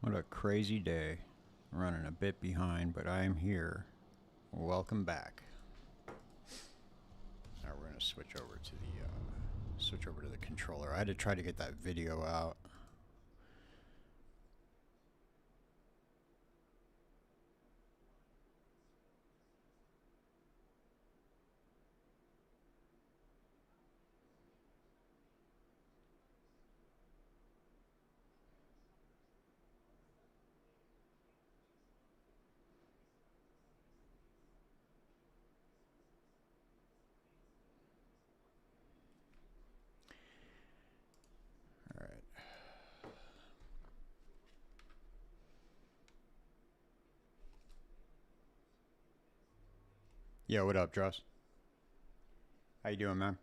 What a crazy day. Running a bit behind, but I am here. Welcome back. Now we're gonna switch over to the controller. I had to try to get that video out. All right. Yo, what up, Dross? How you doing, man?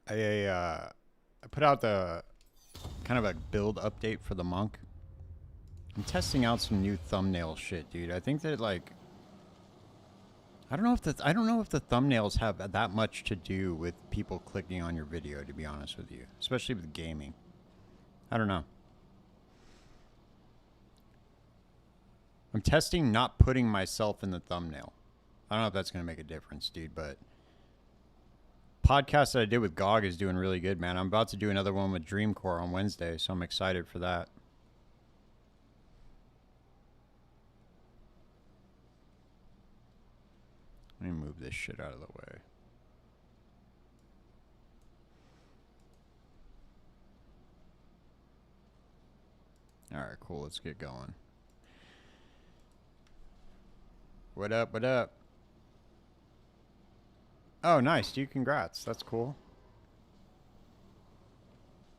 I put out the kind of a build update for the monk. I'm testing out some new thumbnail shit, dude. I think that like I don't know if the thumbnails have that much to do with people clicking on your video, to be honest with you, especially with gaming. I don't know. I'm testing not putting myself in the thumbnail. I don't know if that's going to make a difference, dude, but podcast that I did with CoC is doing really good, man. I'm about to do another one with Dreamcore on Wednesday, so I'm excited for that. Let me move this shit out of the way. All right, cool. Let's get going. What up? What up? Oh, nice, dude. Congrats. That's cool.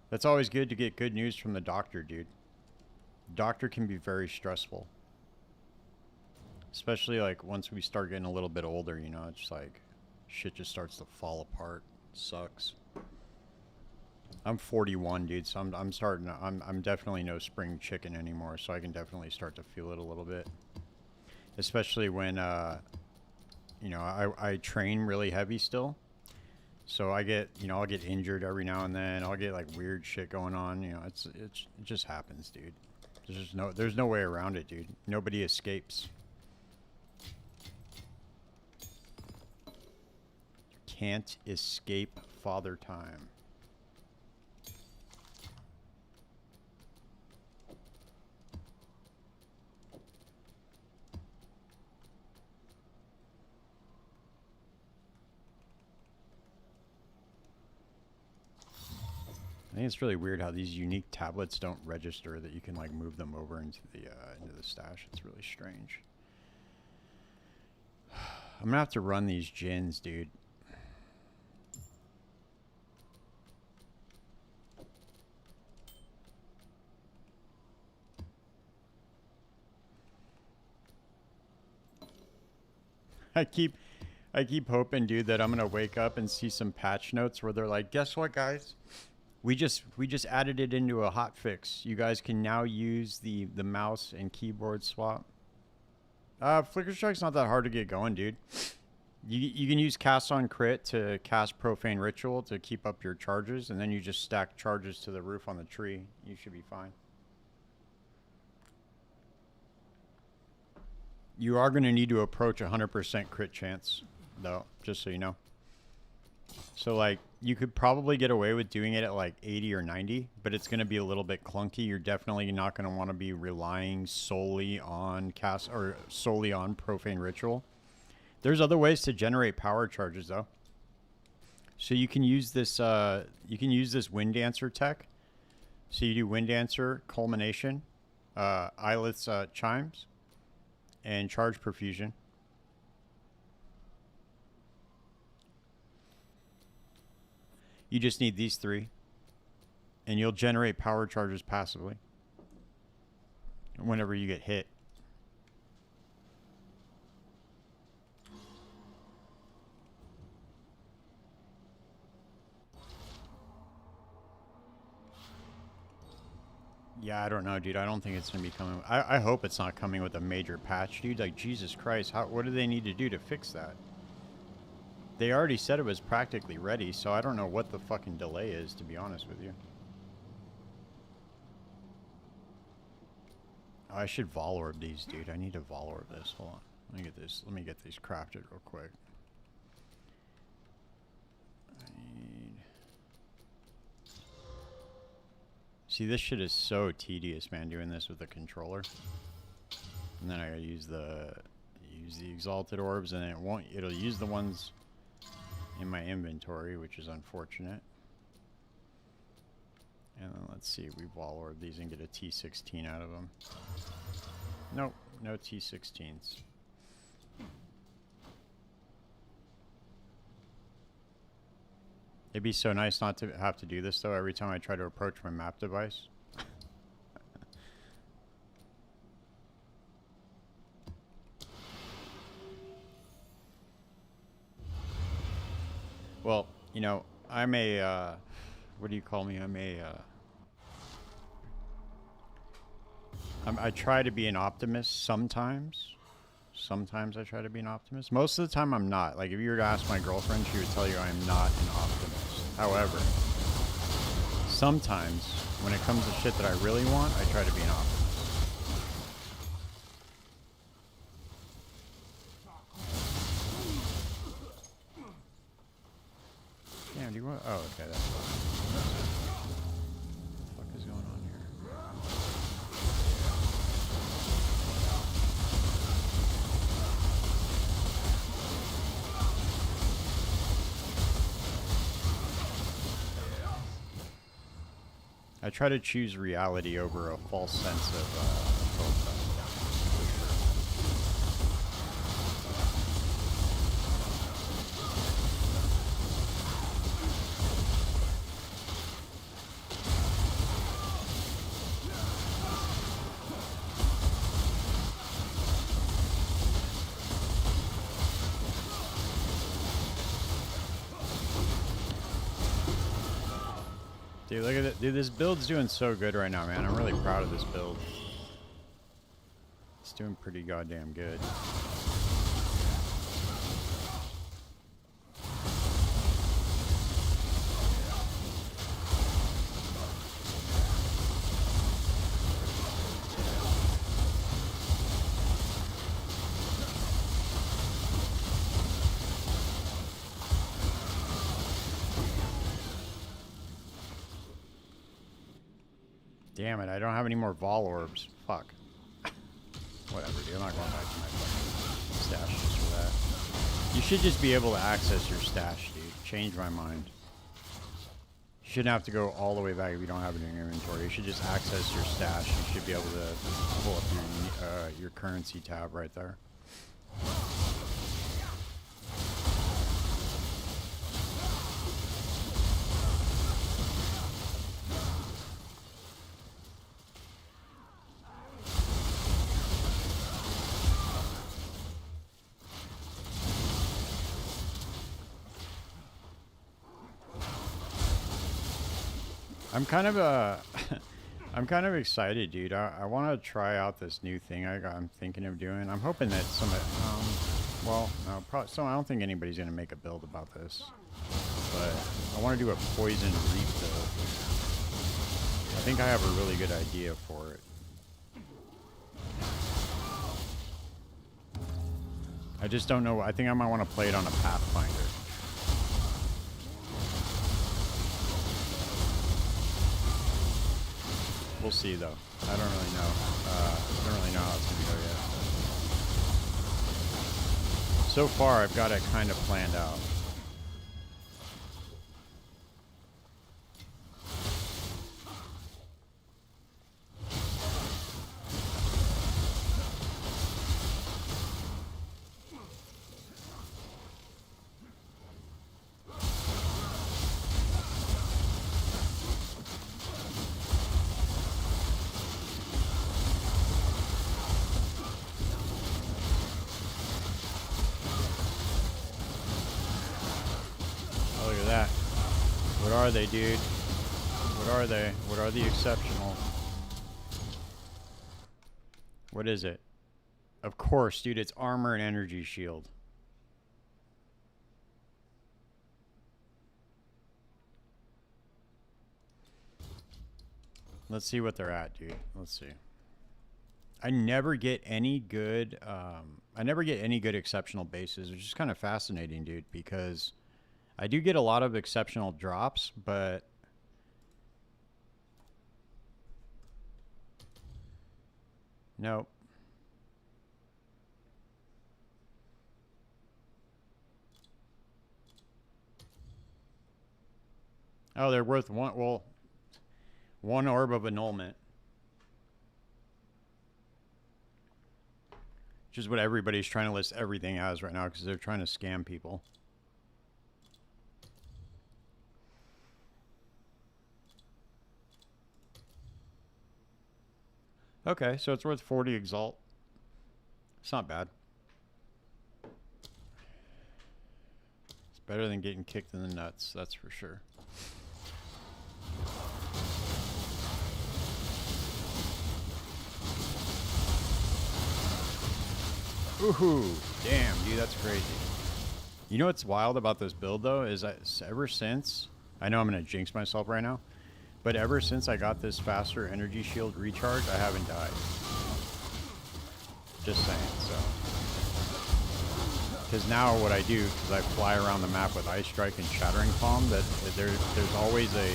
That's always good to get good news from the doctor, dude. Doctor can be very stressful. Especially like once we start getting a little bit older, you know, it's like shit just starts to fall apart. It sucks. I'm 41, dude, so I'm definitely no spring chicken anymore, so I can definitely start to feel it a little bit. Especially when you know, I train really heavy still. So I get, you know, I'll get injured every now and then. I'll get like weird shit going on, you know. It just happens, dude. There's no way around it, dude. Nobody escapes. Can't escape father time. I think it's really weird how these unique tablets don't register that you can like move them over into the stash. It's really strange. I'm gonna have to run these gins, dude. I keep hoping, dude, that I'm gonna wake up and see some patch notes where they're like, "Guess what, guys? We just added it into a hotfix. You guys can now use the mouse and keyboard swap." Flicker Strike's not that hard to get going, dude. You can use cast on crit to cast Profane Ritual to keep up your charges, and then you just stack charges to the roof on the tree. You should be fine. You are going to need to approach 100% crit chance, though, just so you know. So, like, you could probably get away with doing it at, like, 80 or 90, but it's going to be a little bit clunky. You're definitely not going to want to be relying solely on solely on Profane Ritual. There's other ways to generate power charges, though. So you can use this Wind Dancer tech. So you do Wind Dancer, Culmination, Eyelets Chimes, and Charge Perfusion. You just need these three, and you'll generate power charges passively whenever you get hit. Yeah, I don't know, dude. I don't think it's going to be coming. I hope it's not coming with a major patch, dude. Like, Jesus Christ. What do they need to do to fix that? They already said it was practically ready, so I don't know what the fucking delay is, to be honest with you. Oh, I should vol orb these, dude. I need to vol orb this. Hold on. Let me get this. Let me get these crafted real quick. See, this shit is so tedious, man, doing this with the controller. And then I gotta use the exalted orbs, and it'll use the ones in my inventory, which is unfortunate. And then let's see, we wall orb these and get a T16 out of them. Nope, no T16s. It'd be so nice not to have to do this though every time I try to approach my map device. Well, you know, I'm a, what do you call me? I try to be an optimist sometimes. Sometimes I try to be an optimist. Most of the time I'm not. Like, if you were to ask my girlfriend, she would tell you I am not an optimist. However, sometimes when it comes to shit that I really want, I try to be an optimist. Damn, do you want... Oh, okay, that's fine. What the fuck is going on here? I try to choose reality over a false sense of hope. Dude, look at it. Dude, this build's doing so good right now, man. I'm really proud of this build. It's doing pretty goddamn good. Damn it, I don't have any more vol orbs. Fuck. Whatever, dude. I'm not going back to my fucking stash just for that. You should just be able to access your stash, dude. Change my mind. You shouldn't have to go all the way back if you don't have it in your inventory. You should just access your stash. You should be able to pull up your currency tab right there. I'm kind of excited, dude. I want to try out this new thing I'm thinking of doing. I'm hoping that well, no, probably. So I don't think anybody's gonna make a build about this, but I want to do a poison reap build. I think I have a really good idea for it. I just don't know. I think I might want to play it on a Pathfinder. We'll see, though. I don't really know. I don't really know how it's going to go yet. So far, I've got it kind of planned out. What are they, dude? What are they? What are the exceptional? What is it? Of course, dude, it's armor and energy shield. Let's see what they're at, dude. Let's see. I never get any good exceptional bases, which is kind of fascinating, dude, because I do get a lot of exceptional drops, but nope. Oh, they're worth one orb of annulment. Which is what everybody's trying to list everything as right now because they're trying to scam people. Okay, so it's worth 40 Exalt. It's not bad. It's better than getting kicked in the nuts, that's for sure. Ooh, damn, dude, that's crazy. You know what's wild about this build, though, is that ever since... I know I'm going to jinx myself right now, but ever since I got this faster energy shield recharge, I haven't died. Just saying, so... Because now what I do, because I fly around the map with Ice Strike and Shattering Palm, that there's always a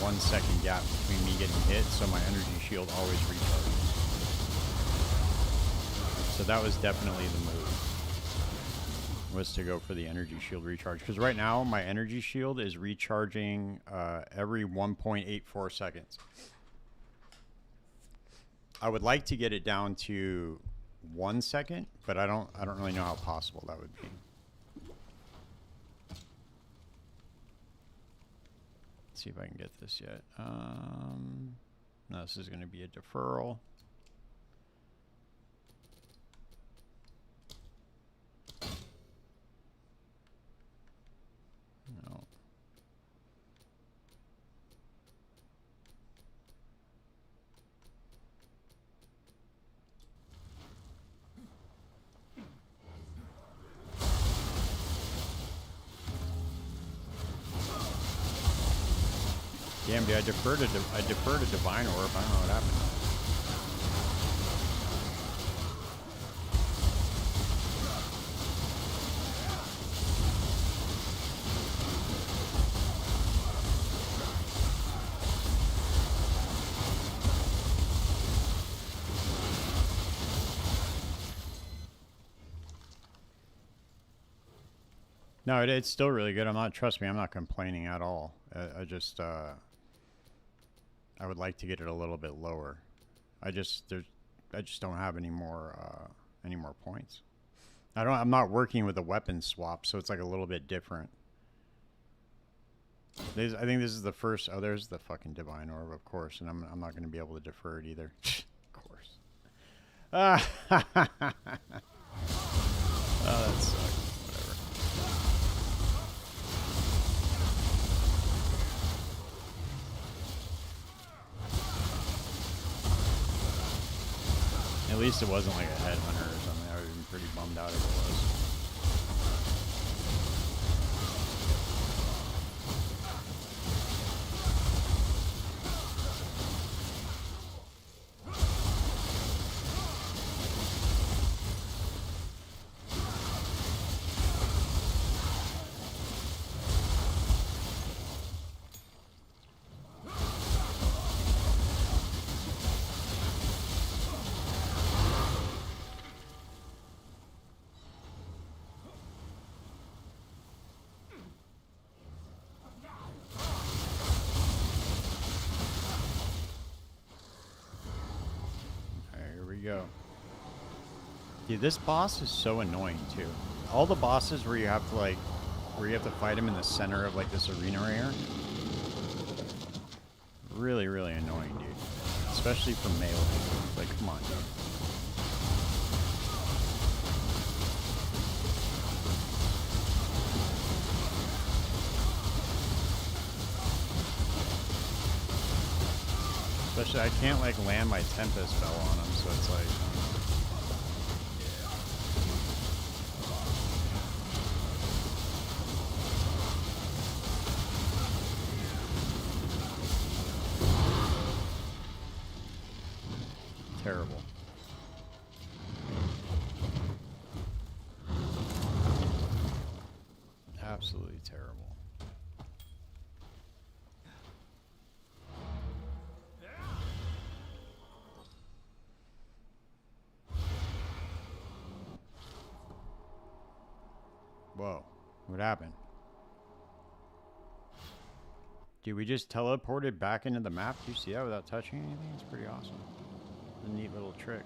1 second gap between me getting hit, so my energy shield always recharges. So that was definitely the move, was to go for the energy shield recharge. Because right now, my energy shield is recharging every 1.84 seconds. I would like to get it down to 1 second, but I don't really know how possible that would be. Let's see if I can get this yet. No, this is going to be a deferral. No. Damn, dude, I deferred a Divine Orb. I don't know what happened. No, it's still really good. Trust me, I'm not complaining at all. I just would like to get it a little bit lower. I just don't have any more points. I'm not working with a weapon swap, so it's like a little bit different. I think this is the first. Oh, there's the fucking Divine Orb, of course, and I'm not going to be able to defer it either. Of course. Oh, that sucks. At least it wasn't like a headhunter or something. I would have been pretty bummed out if it was. Go. Dude, this boss is so annoying too. All the bosses where you have to fight him in the center of like this arena right here. Really, really annoying, dude. Especially for melee. Like, come on, dude. Especially, I can't like land my Tempest spell on him, so it's like... absolutely terrible. Whoa, what happened? Dude, we just teleported back into the map. Do you see that without touching anything? It's pretty awesome. It's a neat little trick.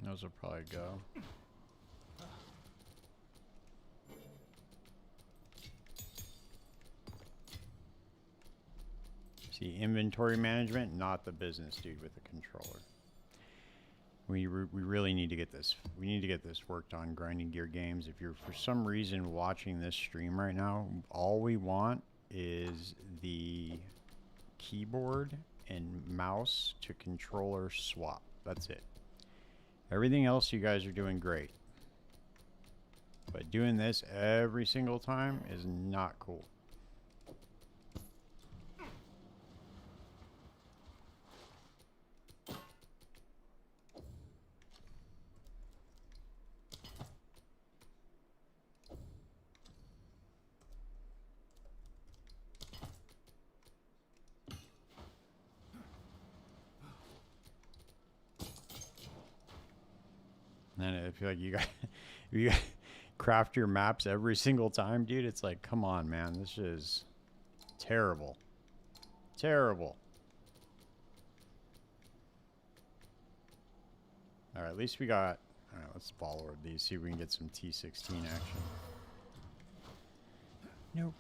Those will probably go. See, inventory management, not the business dude with the controller. We really need to get this. We need to get this worked on. Grinding Gear Games. If you're for some reason watching this stream right now, all we want is the keyboard and mouse to controller swap. That's it. Everything else you guys are doing great. But doing this every single time is not cool. And I feel like you got craft your maps every single time, dude. It's like, come on, man. This is terrible. Terrible. All right, at least we got... All right, let's follow these, see if we can get some T16 action. Nope.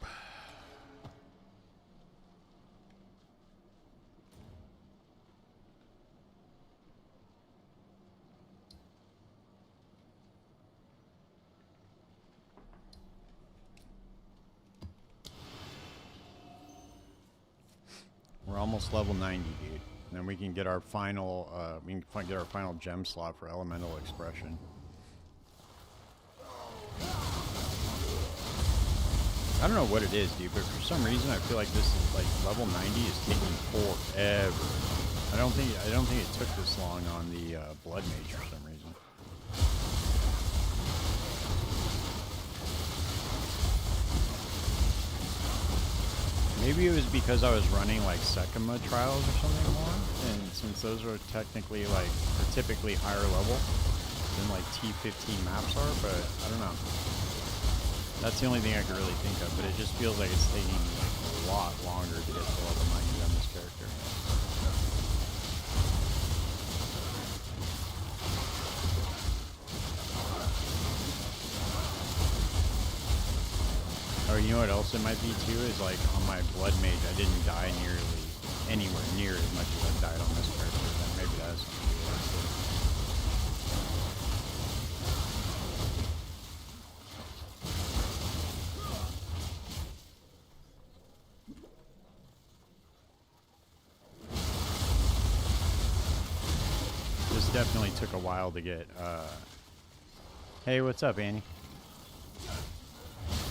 We're almost level 90, dude. And then we can get our final, get our final gem slot for elemental expression. I don't know what it is, dude, but for some reason I feel like this is like level 90 is taking forever. I don't think it took this long on the blood mage for some reason. Maybe it was because I was running like Sekima trials or something more, and since those are technically like, or typically higher level than like T15 maps are, but I don't know. That's the only thing I could really think of, but it just feels like it's taking like a lot longer to get to level 90 on this character. Oh, you know what else it might be too is like on my blood mage I didn't die nearly anywhere near as much as I died on this character. Then maybe that's this definitely took a while to get. Hey, what's up, Annie?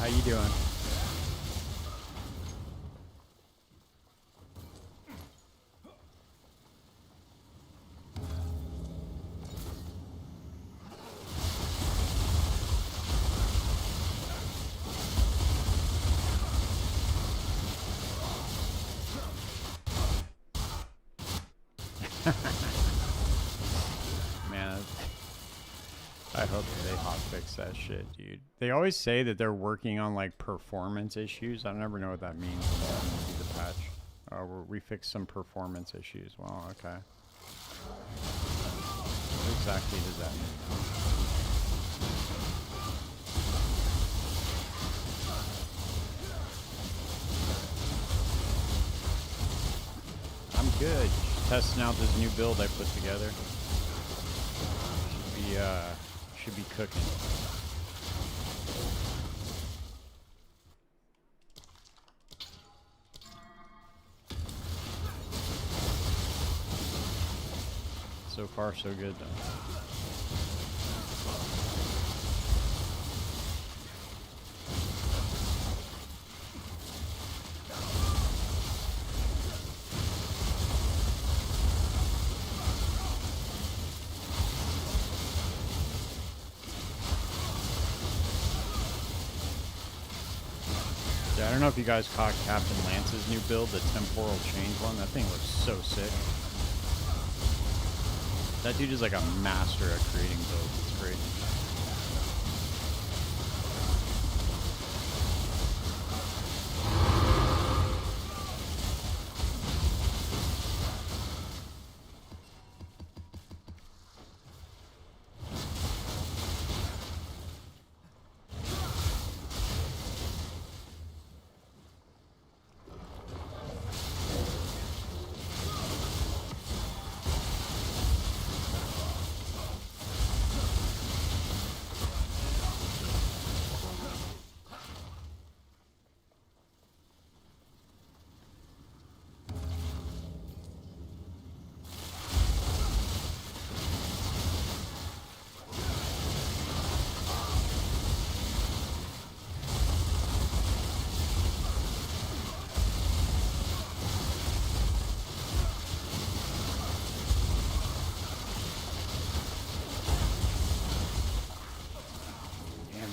How you doing? Man, I hope they hotfix that shit, dude. They always say that they're working on like performance issues. I never know what that means. The patch. Oh, we fixed some performance issues. Well, okay. What exactly does that mean? good. Just testing out this new build I put together. Should be cooking. So far, so good, though. Yeah, I don't know if you guys caught Captain Lance's new build, the temporal change one. That thing looks so sick. That dude is like a master at creating builds. It's crazy.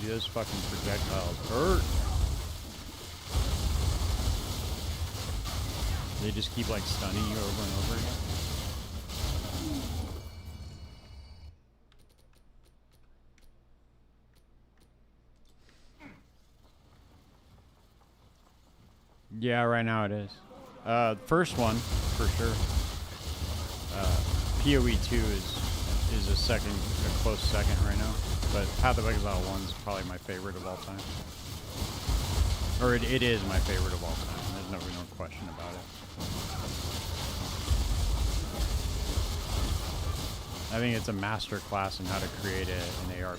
Those fucking projectiles hurt. They just keep like stunning you over and over again. Yeah, right now it is. First one for sure. PoE 2 is a close second right now. But Path of Exile 1 is probably my favorite of all time. Or it is my favorite of all time. There's no question about it. I think it's a master class in how to create an ARPG.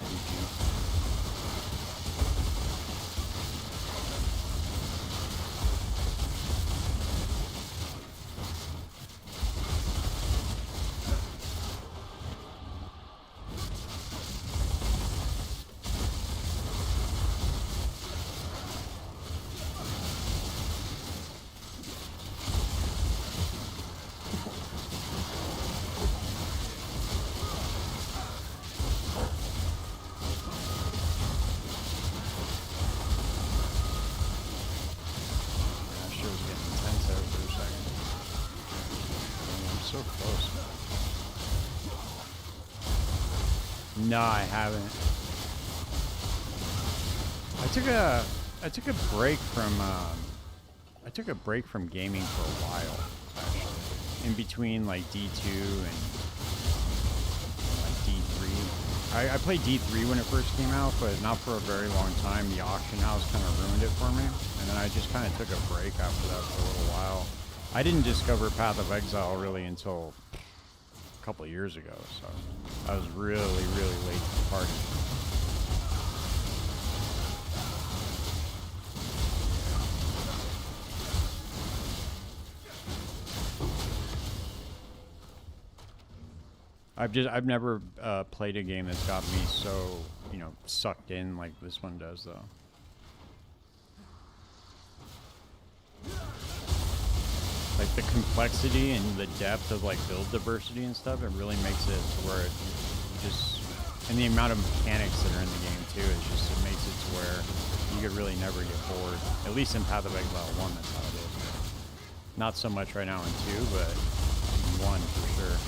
No, I haven't. I took a break from gaming for a while, actually. In between like D2 and like D3. I played D3 when it first came out, but not for a very long time. The auction house kind of ruined it for me, and then I just kind of took a break after that for a little while. I didn't discover Path of Exile really until a couple of years ago, so I was really late to the party. I've never played a game that's got me so, sucked in like this one does, though. Like the complexity and the depth of like build diversity and stuff, it really makes it to where it just, and the amount of mechanics that are in the game too, it makes it to where you could really never get bored. At least in Path of Exile 1, that's how it is. Not so much right now in 2, but in 1 for sure.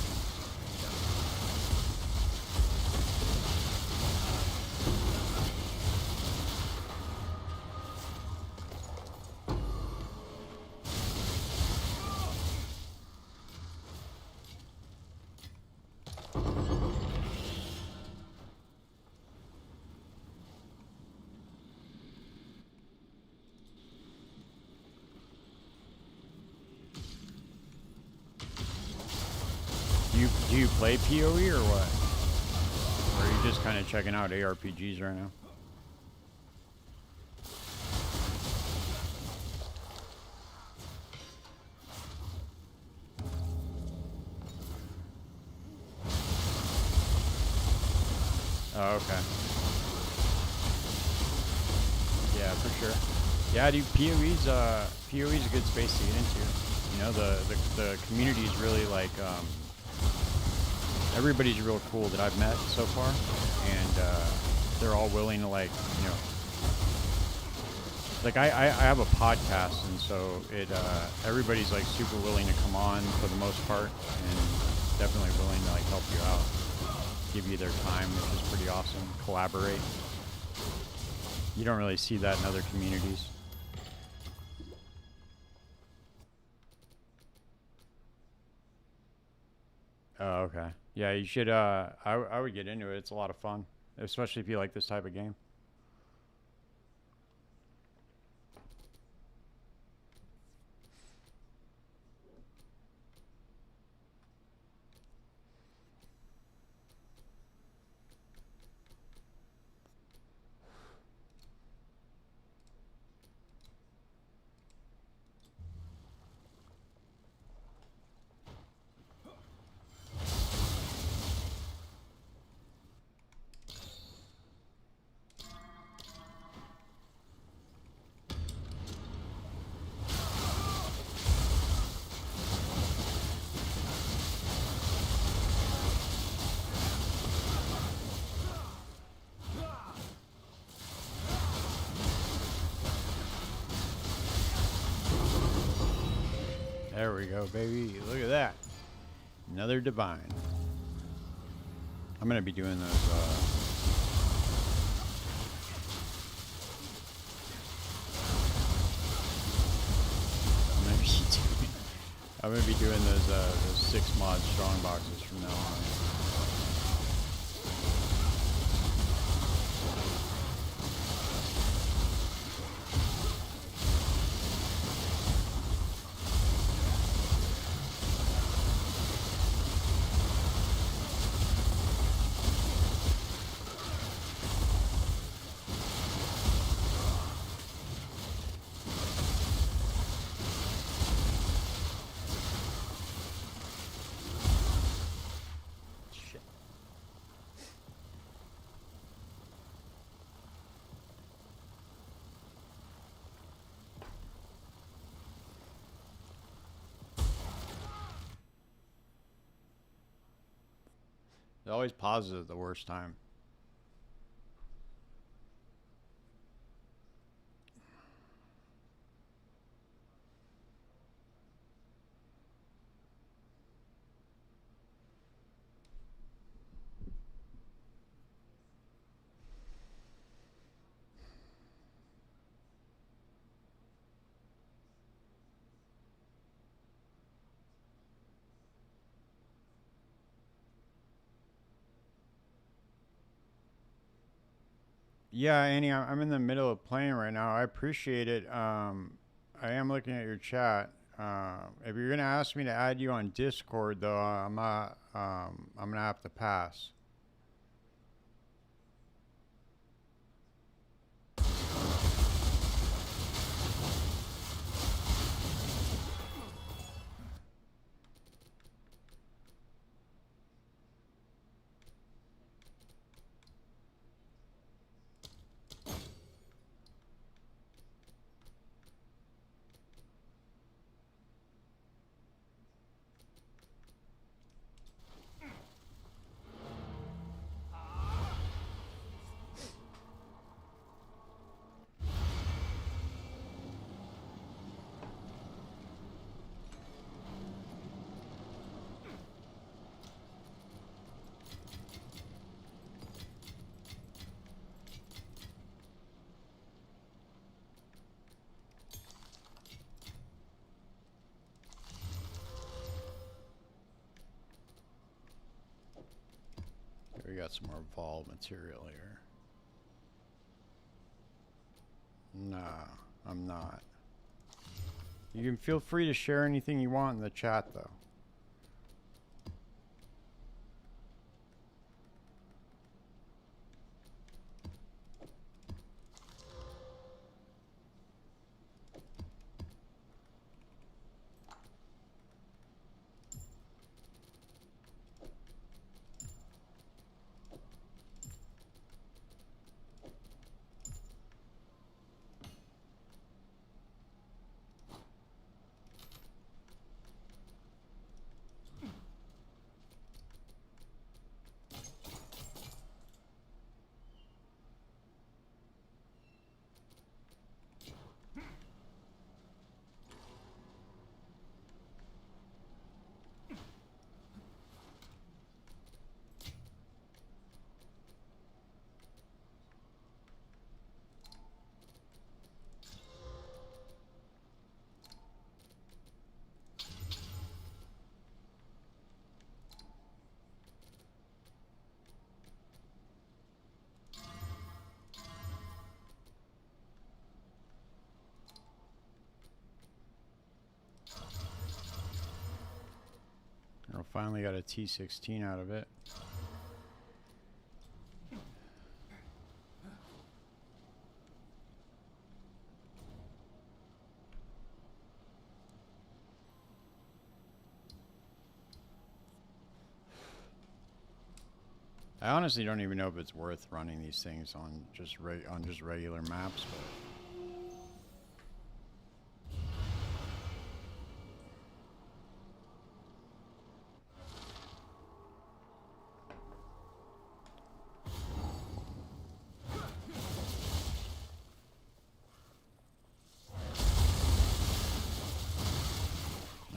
Do you play PoE or what? Or are you just kind of checking out ARPGs right now? Oh, okay. Yeah, for sure. Yeah, dude, PoE's a good space to get into. You know, the community is really like everybody's real cool that I've met so far, and they're all willing to, like, you know, like I have a podcast, and so it everybody's like super willing to come on for the most part, and definitely willing to like help you out, give you their time, which is pretty awesome. Collaborate. You don't really see that in other communities. Oh, okay. Yeah, you should. I would get into it. It's a lot of fun, especially if you like this type of game. There we go, baby. Look at that. Another divine. I'm gonna be doing those. I'm gonna be doing those 6 mod strong boxes from now on. It always pauses at the worst time. Yeah, Annie, I'm in the middle of playing right now. I appreciate it. I am looking at your chat. If you're gonna ask me to add you on Discord, though, I'm not. I'm gonna have to pass. We got some more Vol material here. Nah, I'm not. You can feel free to share anything you want in the chat, though. Finally got a T16 out of it. I honestly don't even know if it's worth running these things on just regular maps, but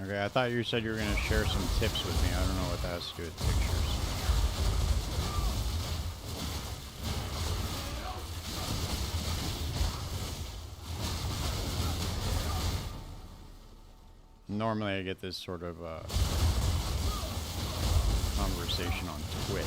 okay, I thought you said you were going to share some tips with me. I don't know what that has to do with pictures. Normally I get this sort of conversation on Twitch.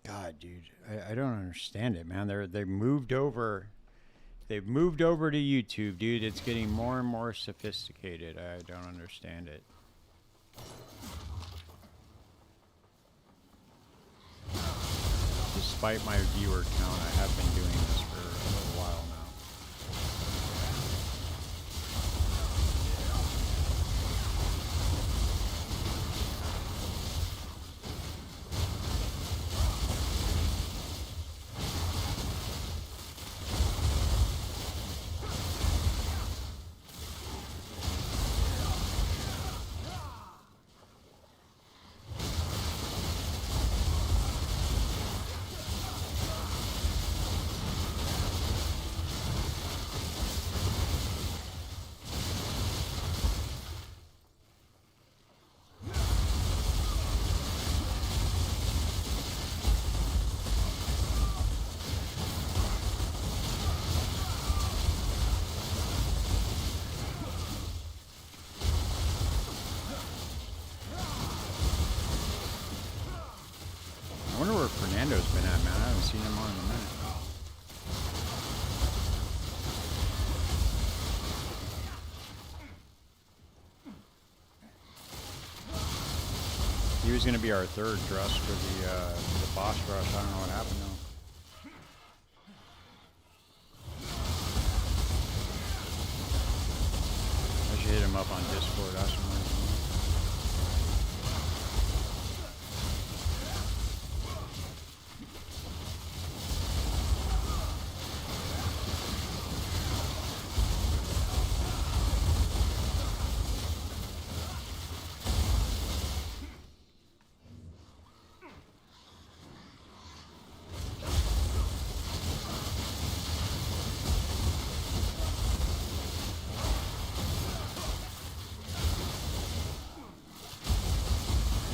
God, dude, I don't understand it, man. They've moved over to YouTube, dude. It's getting more and more sophisticated. I don't understand it. Despite my viewer count, I have been doing this for a little while now. I wonder where Fernando's been at, man. I haven't seen him on in a minute. He was going to be our third dress for the boss rush. I don't know what happened though. him up on Discord. Ask him where he's from.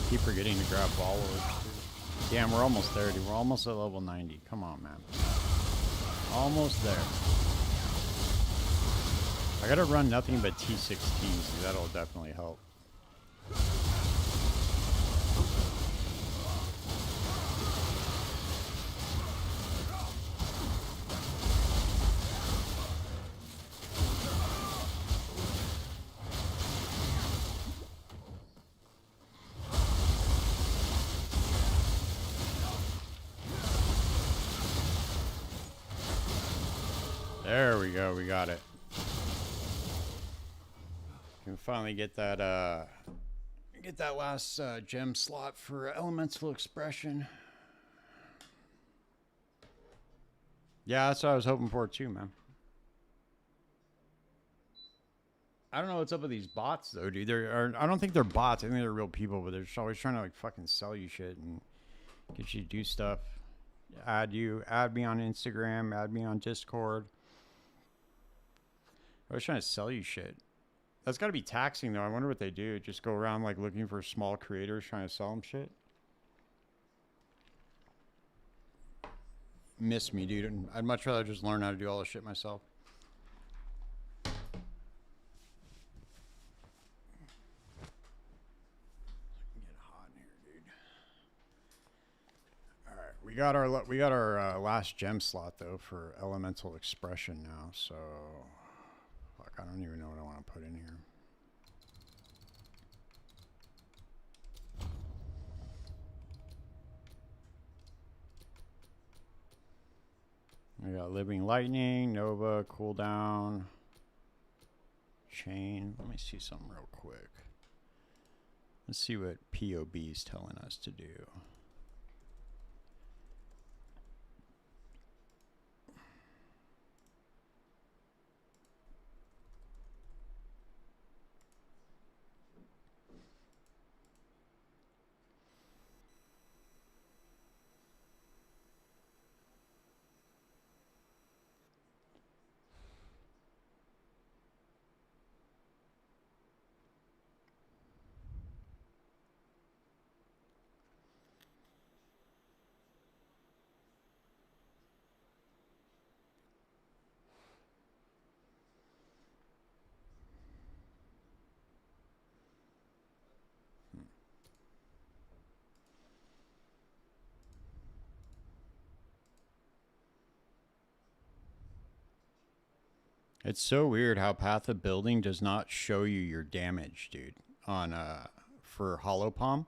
Keep forgetting to grab ball orbs too. Damn, we're almost there, dude. We're almost at level 90. Come on, man. Almost there. I gotta run nothing but T16, so that'll definitely help. There we go, we got it. Can finally get that last gem slot for elemental expression. Yeah, that's what I was hoping for too, man. I don't know what's up with these bots though, dude. I don't think they're bots. I think they're real people, but they're just always trying to like fucking sell you shit and get you to do stuff. Add me on Instagram, add me on Discord. I was trying to sell you shit. That's got to be taxing, though. I wonder what they do. Just go around, like, looking for small creators trying to sell them shit. Miss me, dude. I'd much rather just learn how to do all this shit myself. Get hot in here, dude. All right, we got our last gem slot, though, for elemental expression now, so... I don't even know what I want to put in here. We got Living Lightning, Nova, Cooldown, Chain. Let me see something real quick. Let's see what POB is telling us to do. It's so weird how Path of Building does not show you your damage, dude, on for Hollow Palm.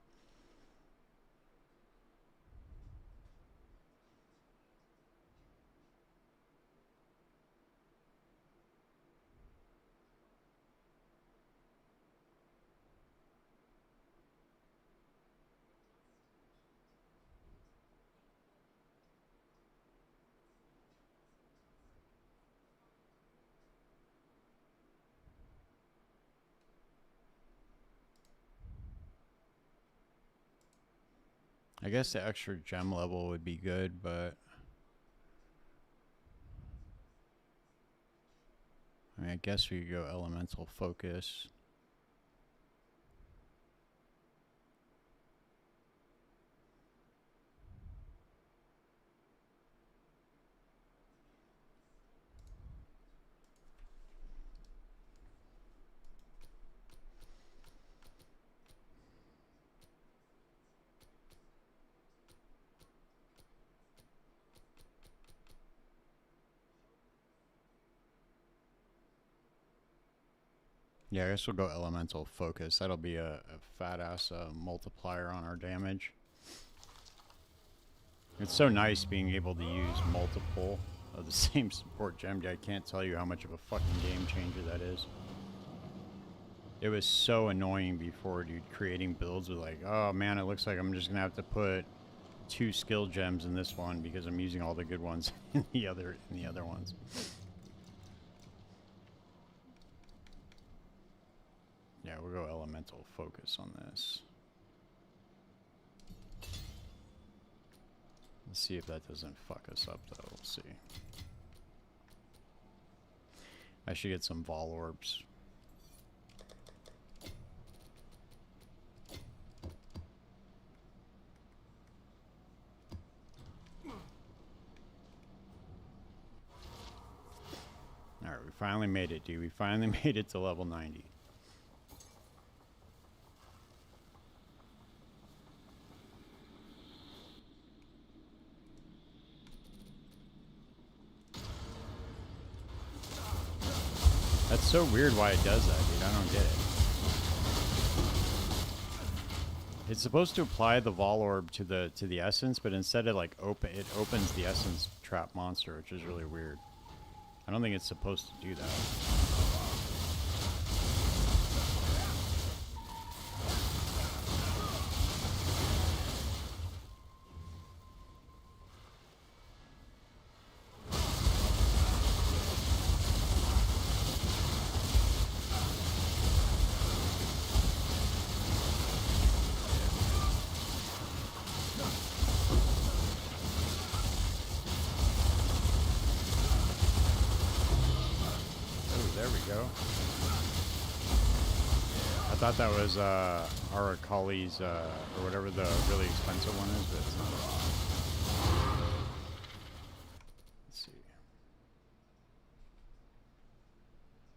I guess the extra gem level would be good, but I mean, I guess we could go elemental focus. Yeah, I guess we'll go elemental focus. That'll be a fat ass multiplier on our damage. It's so nice being able to use multiple of the same support gem. I can't tell you how much of a fucking game changer that is. It was so annoying before, dude, creating builds with like, oh man, it looks like I'm just gonna have to put 2 skill gems in this one because I'm using all the good ones in the other ones. Yeah, we'll go elemental focus on this. Let's see if that doesn't fuck us up though. We'll see. I should get some vol orbs. Alright, we finally made it, dude. We finally made it to level 90. That's so weird why it does that, dude. I don't get it. It's supposed to apply the vol orb to the essence, but instead it like opens the essence trap monster, which is really weird. I don't think it's supposed to do that. I thought that was Arakali's or whatever the really expensive one is, but it's not. Let's see.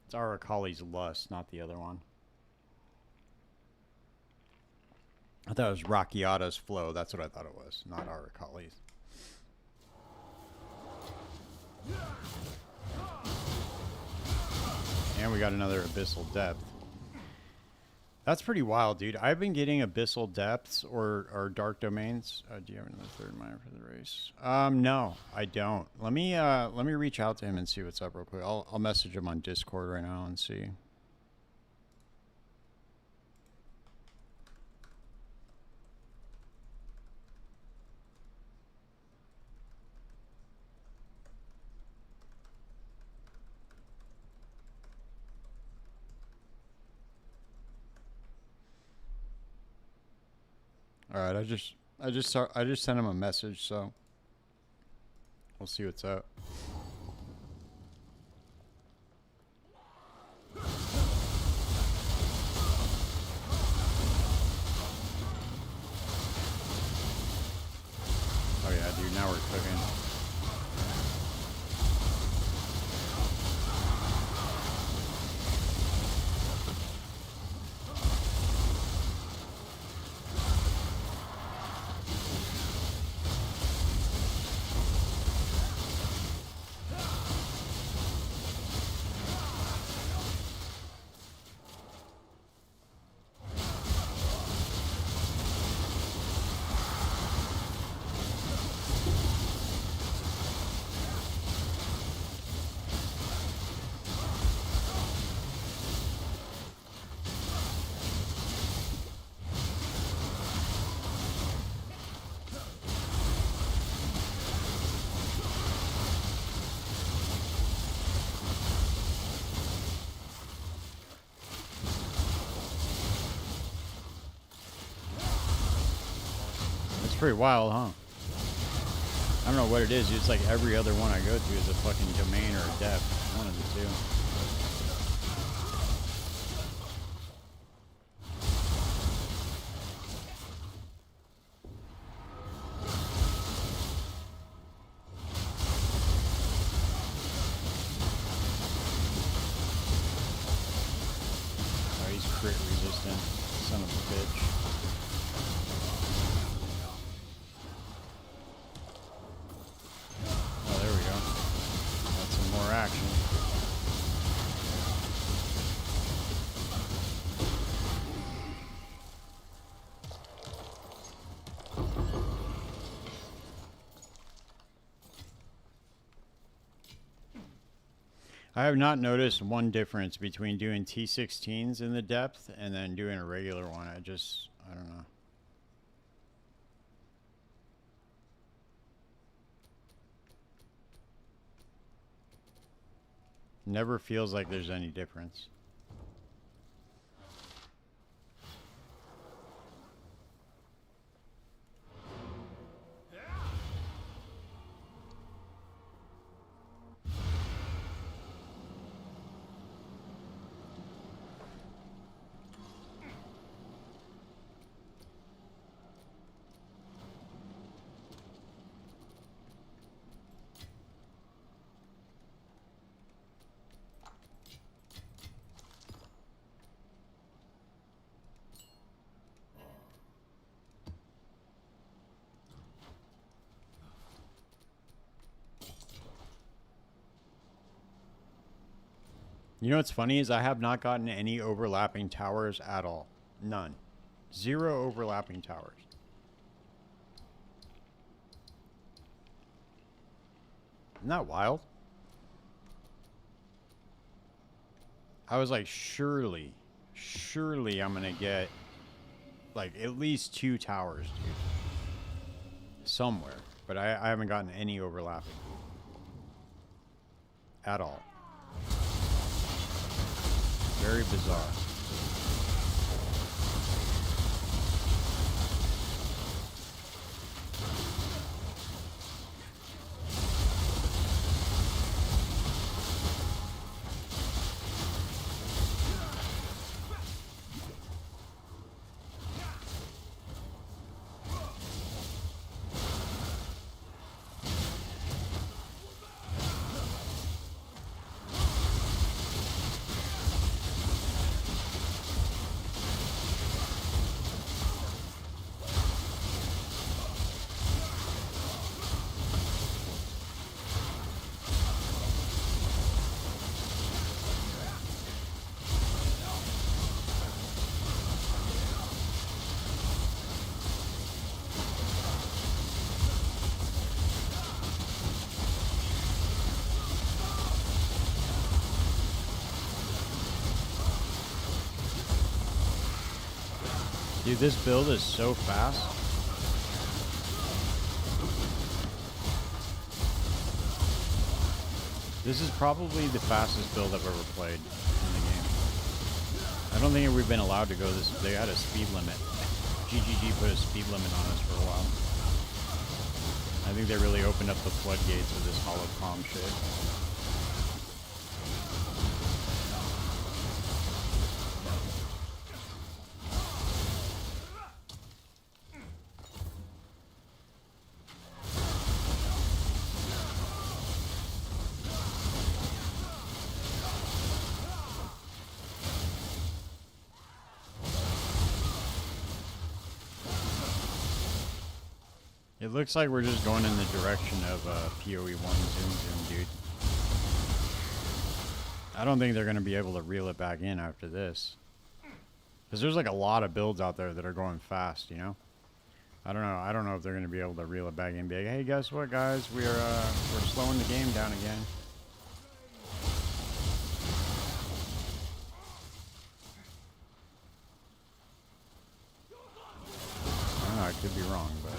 It's Arakali's Lust, not the other one. I thought it was Rakiata's Flow. That's what I thought it was, not Arakali's. And we got another Abyssal Depth. That's pretty wild, dude. I've been getting Abyssal Depths or Dark Domains. Do you have another third miner for the race? No, I don't. Let me reach out to him and see what's up real quick. I'll message him on Discord right now and see. All right, I just sent him a message, so we'll see what's up. Oh yeah, dude, now we're cooking. Pretty wild, huh? I don't know what it is. It's like every other one I go to is a fucking domain or a depth. One of the two. Oh, he's crit resistant. Son of a bitch. Action. I I have not noticed one difference between doing T16s in the depth and then doing a regular one. I don't know. Never feels like there's any difference. You know what's funny is I have not gotten any overlapping towers at all. None. 0 overlapping towers. Isn't that wild? I was like, surely I'm gonna get like at least 2 towers, dude. Somewhere. But I haven't gotten any overlapping. At all. Very bizarre. Dude, this build is so fast. This is probably the fastest build I've ever played in the game. I don't think we've been allowed to go this. They had a speed limit. GGG put a speed limit on us for a while. I think they really opened up the floodgates with this holocom shit. It looks like we're just going in the direction of PoE 1 Zoom, dude. I don't think they're going to be able to reel it back in after this. Because there's like a lot of builds out there that are going fast, you know? I don't know. I don't know if they're going to be able to reel it back in and be like, hey, guess what, guys? We're slowing the game down again. I don't know. I could be wrong, but...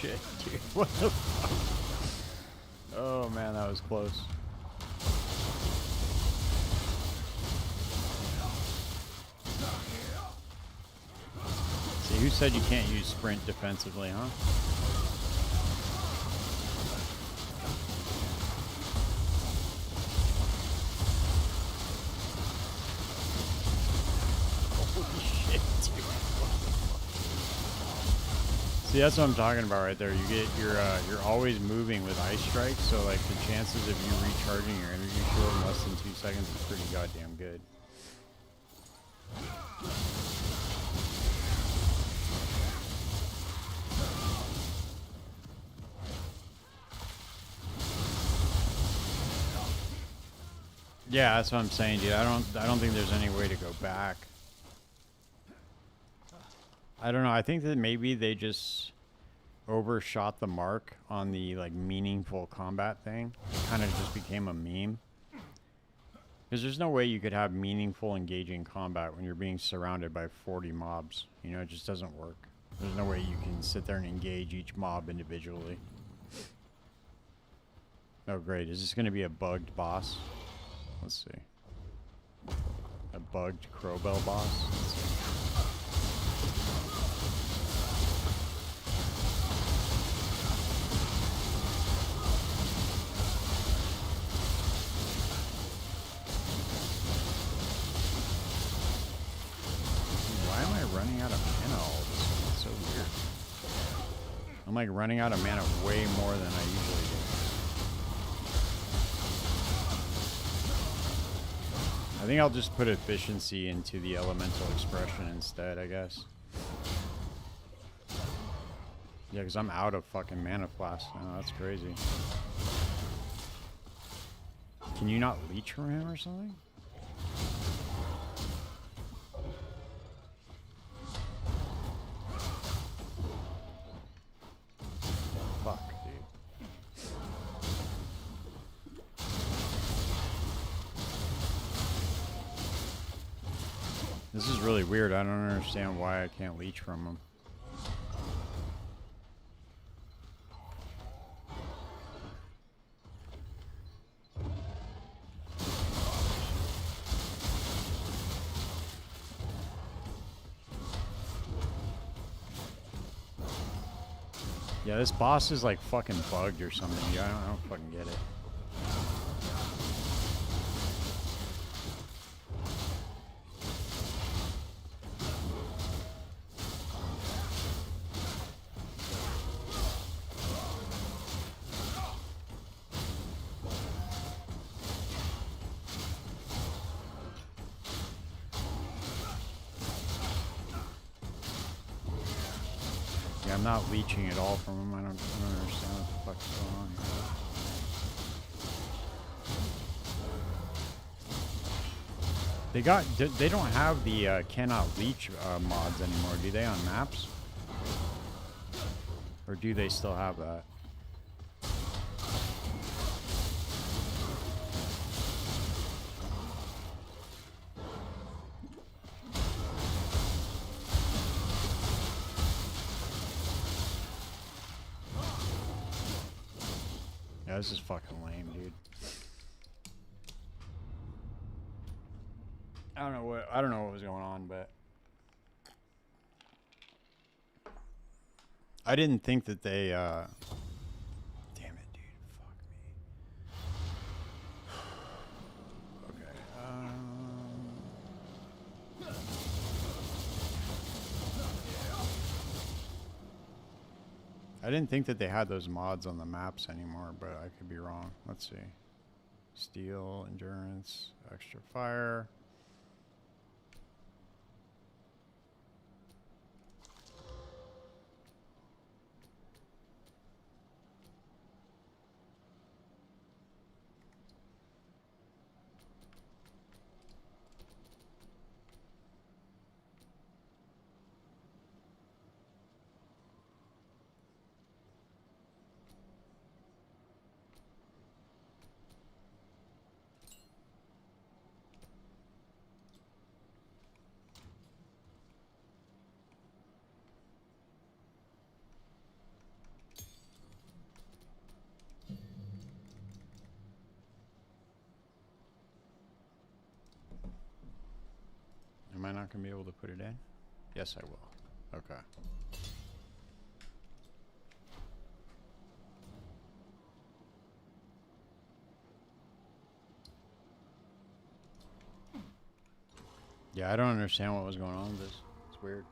Shit, dude. What the fuck? Oh man, that was close. Who said you can't use sprint defensively, huh? Holy shit, dude. See, that's what I'm talking about right there. You're always moving with ice strikes, so like the chances of you recharging your energy shield in less than 2 seconds is pretty goddamn good. Yeah, that's what I'm saying, dude. I don't think there's any way to go back. I don't know. I think that maybe they just overshot the mark on the like meaningful combat thing. It kind of just became a meme. Because there's no way you could have meaningful engaging combat when you're being surrounded by 40 mobs. You know, it just doesn't work. There's no way you can sit there and engage each mob individually. Oh great, is this going to be a bugged boss? Let's see. A bugged Crowbell boss? Let's see. Why am I running out of mana all of a sudden? It's so weird. I'm like running out of mana way more than I usually do. I think I'll just put efficiency into the elemental expression instead, I guess. Yeah, because I'm out of fucking mana flask now. That's crazy. Can you not leech from him or something? Fuck, dude. This is really weird. I don't understand why I can't leech from him. Yeah, this boss is like fucking bugged or something. Yeah, I don't fucking get it. Yeah, I'm not leeching at all from him. I don't understand what the fuck's going on here. They don't have the cannot leech mods anymore, do they, on maps? Or do they still have that? Yeah, this is fucking lame, dude. I don't know what was going on, but I didn't think that they damn it, dude. Fuck me. Okay. I didn't think that they had those mods on the maps anymore, but I could be wrong. Let's see. Steel, endurance, extra fire. Am I not going to be able to put it in? Yes, I will. Okay. Yeah, I don't understand what was going on with this. It's weird.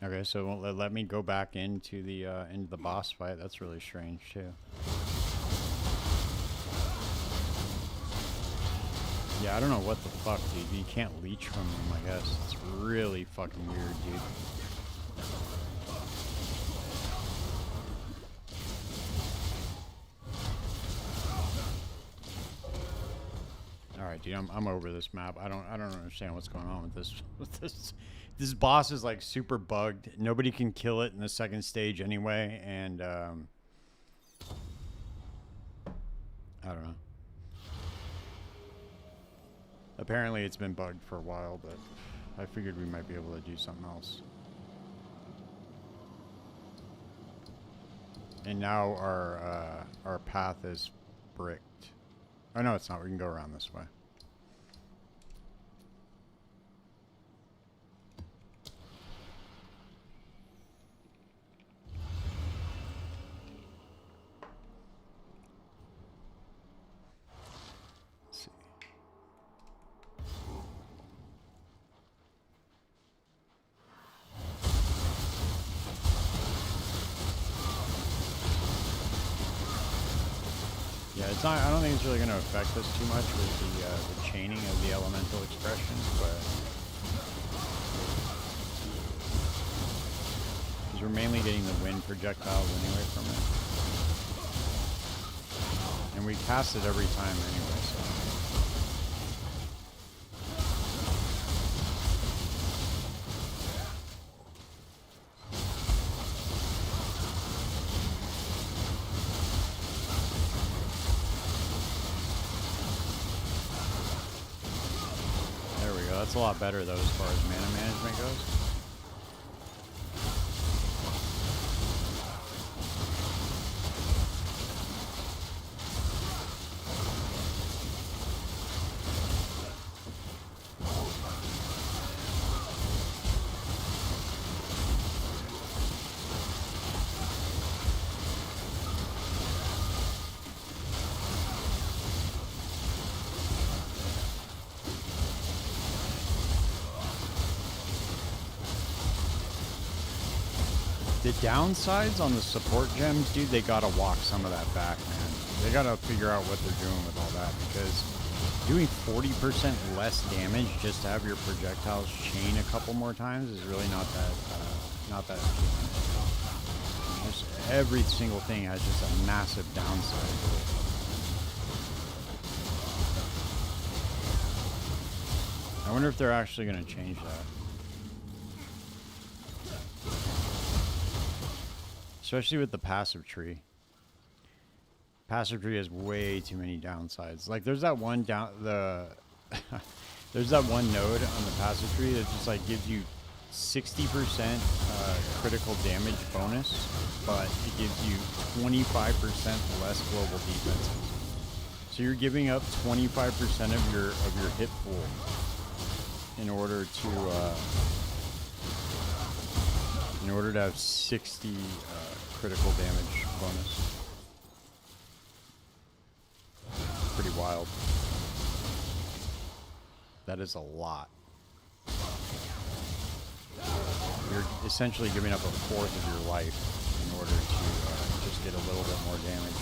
Okay, so it won't let me go back into the boss fight. That's really strange too. Yeah, I don't know what the fuck, dude. You can't leech from them, I guess. It's really fucking weird, dude. Alright, dude, I'm over this map. I don't understand what's going on with this. This boss is like super bugged. Nobody can kill it in the second stage anyway, and I don't know. Apparently it's been bugged for a while, but I figured we might be able to do something else. And now our path is bricked. Oh no, it's not. We can go around this way. Yeah, it's not. I don't think it's really going to affect us too much with the chaining of the elemental expressions, but because we're mainly getting the wind projectiles anyway from it, and we cast it every time anyway. So. That's a lot better though as far as mana management goes. The downsides on the support gems, dude, they gotta walk some of that back, man. They gotta figure out what they're doing with all that, because doing 40% less damage just to have your projectiles chain a couple more times is really not that appealing. Just every single thing has just a massive downside to it. I wonder if they're actually gonna change that. Especially with the passive tree. Passive tree has way too many downsides. Like there's that one there's that one node on the passive tree that just like gives you 60% critical damage bonus, but it gives you 25% less global defenses. So you're giving up 25% of your hit pool in order to have 60 critical damage bonus. Pretty wild. That is a lot. You're essentially giving up a fourth of your life in order to just get a little bit more damage.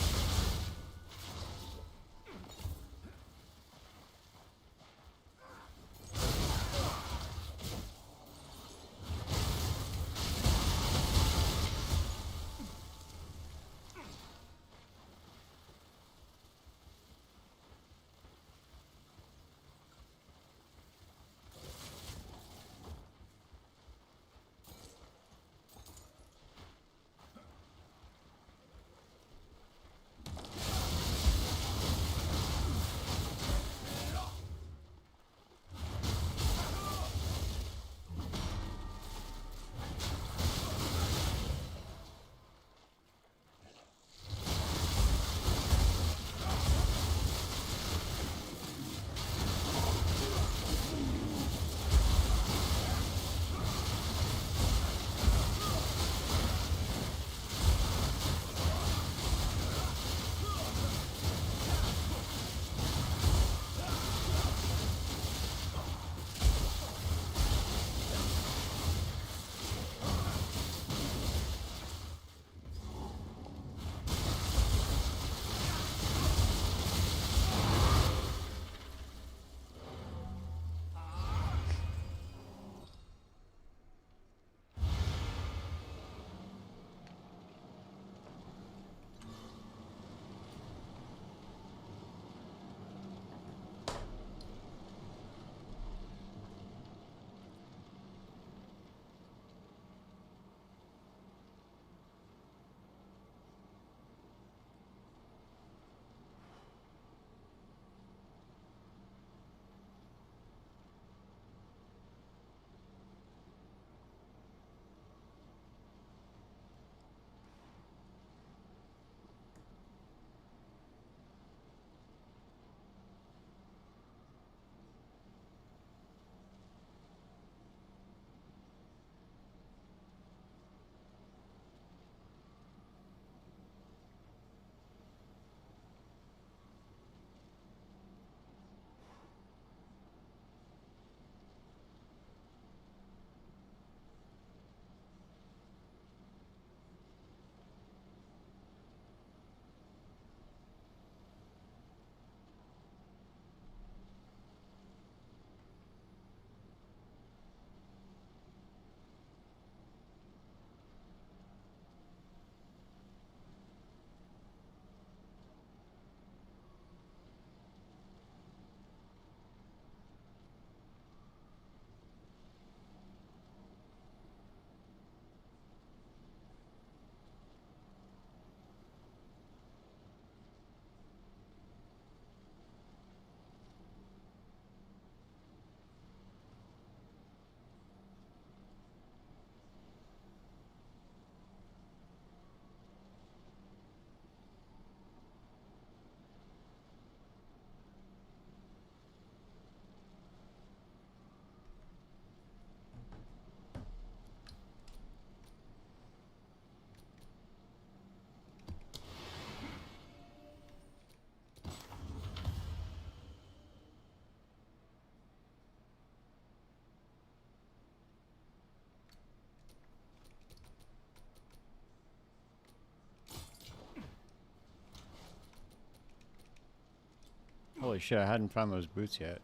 Holy shit, I hadn't found those boots yet.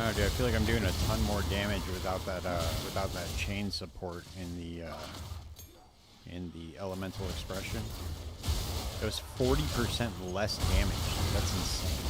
Oh, dude, I feel like I'm doing a ton more damage without that chain support in the elemental expression. It was 40% less damage. That's insane.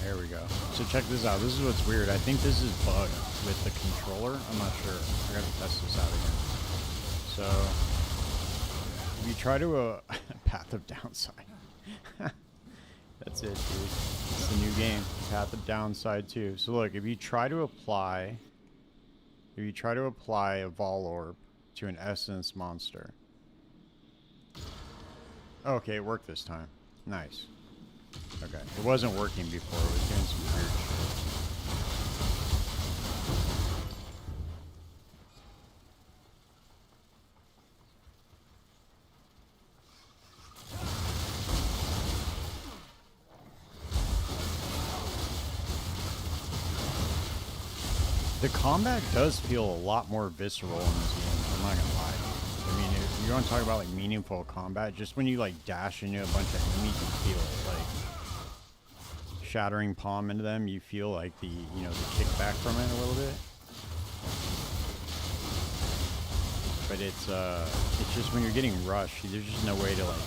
There we go. So check this out. This is what's weird. I think this is bugged with the controller. I'm not sure. I gotta test this out again. So, if you try to Path of Downside. That's it, dude. It's a new game. Path of Downside too. So look, if you try to apply a Vol Orb to an Essence monster. Okay, it worked this time. Nice. Okay, it wasn't working before. It was doing some weird shit. The combat does feel a lot more visceral in this game. I'm not gonna lie. I mean, if you want to talk about like meaningful combat, just when you like dash into a bunch of enemies, you feel it. Like shattering palm into them, you feel like the the kickback from it a little bit. But it's just when you're getting rushed, there's just no way to like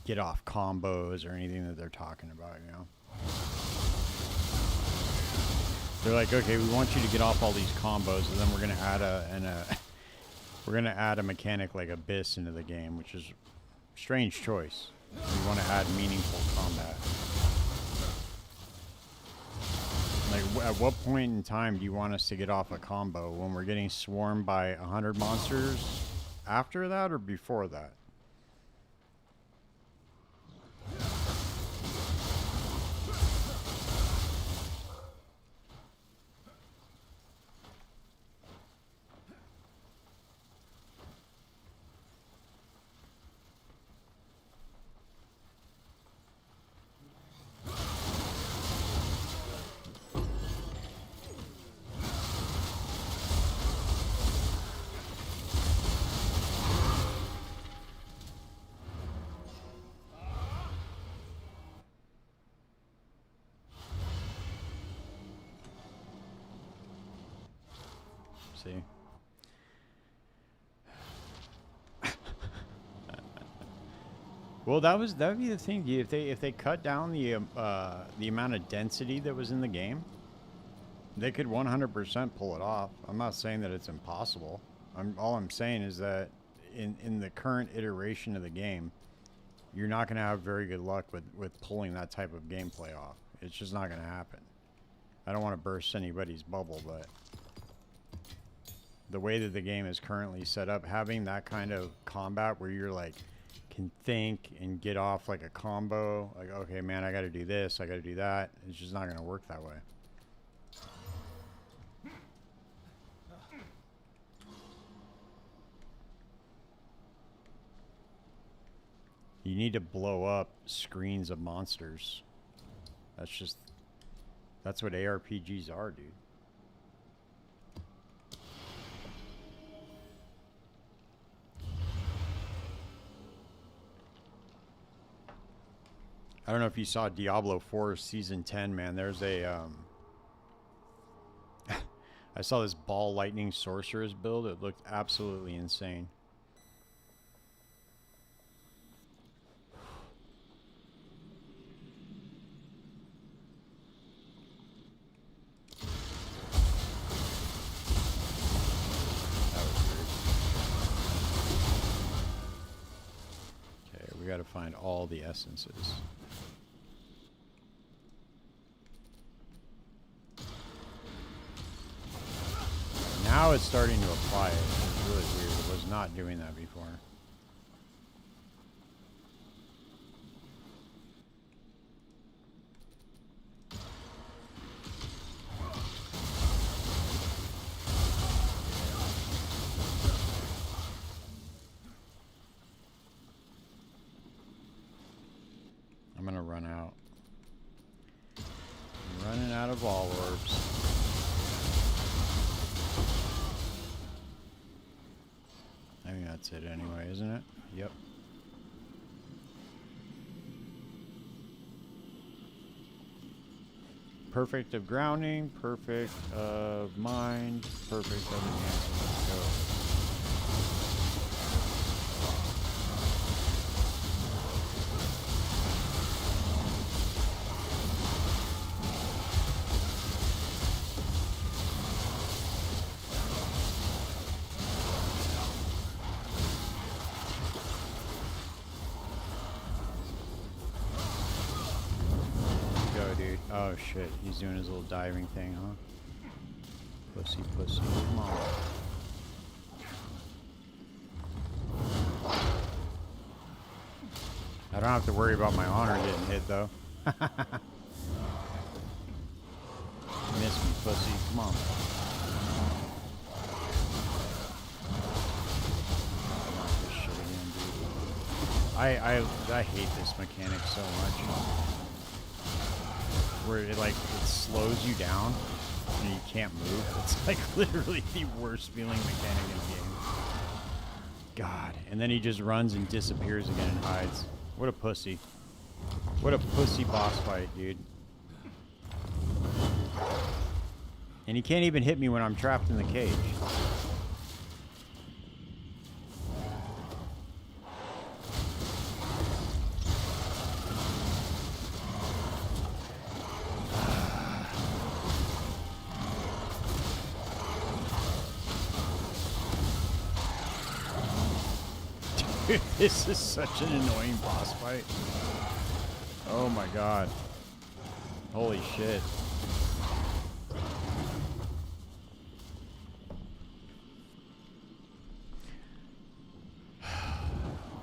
get off combos or anything that they're talking about, you know. They're like, okay, we want you to get off all these combos, and then we're gonna add a mechanic like Abyss into the game, which is a strange choice. We want to add meaningful combat. Like, at what point in time do you want us to get off a combo? When we're getting swarmed by 100 monsters after that or before that? See? Well, that would be the thing. If they cut down the amount of density that was in the game, they could 100% pull it off. I'm not saying that it's impossible. All I'm saying is that in the current iteration of the game, you're not going to have very good luck with pulling that type of gameplay off. It's just not going to happen. I don't want to burst anybody's bubble, but the way that the game is currently set up, having that kind of combat where you're like can think and get off like a combo, like, okay, man, I got to do this, I got to do that. It's just not going to work that way. You need to blow up screens of monsters. That's what ARPGs are, dude. I don't know if you saw Diablo 4 Season 10, man. There's a, I I saw this ball lightning sorceress build. It looked absolutely insane. We got to find all the essences. Now it's starting to apply it. It's really weird. It was not doing that before. I'm gonna run out. I'm running out of all orbs. I think that's it anyway, isn't it? Yep. Perfect of grounding, perfect of mind, perfect of enhancement. Let's go. Oh shit, he's doing his little diving thing, huh? Pussy, pussy, come on. I don't have to worry about my honor getting hit though. Miss me, pussy, come on. This shit again, dude. I hate this mechanic so much. Where it slows you down and you can't move. It's like literally the worst feeling mechanic in the game. God. And then he just runs and disappears again and hides. What a pussy. What a pussy boss fight, dude. And he can't even hit me when I'm trapped in the cage. This is such an annoying boss fight. Oh my god. Holy shit.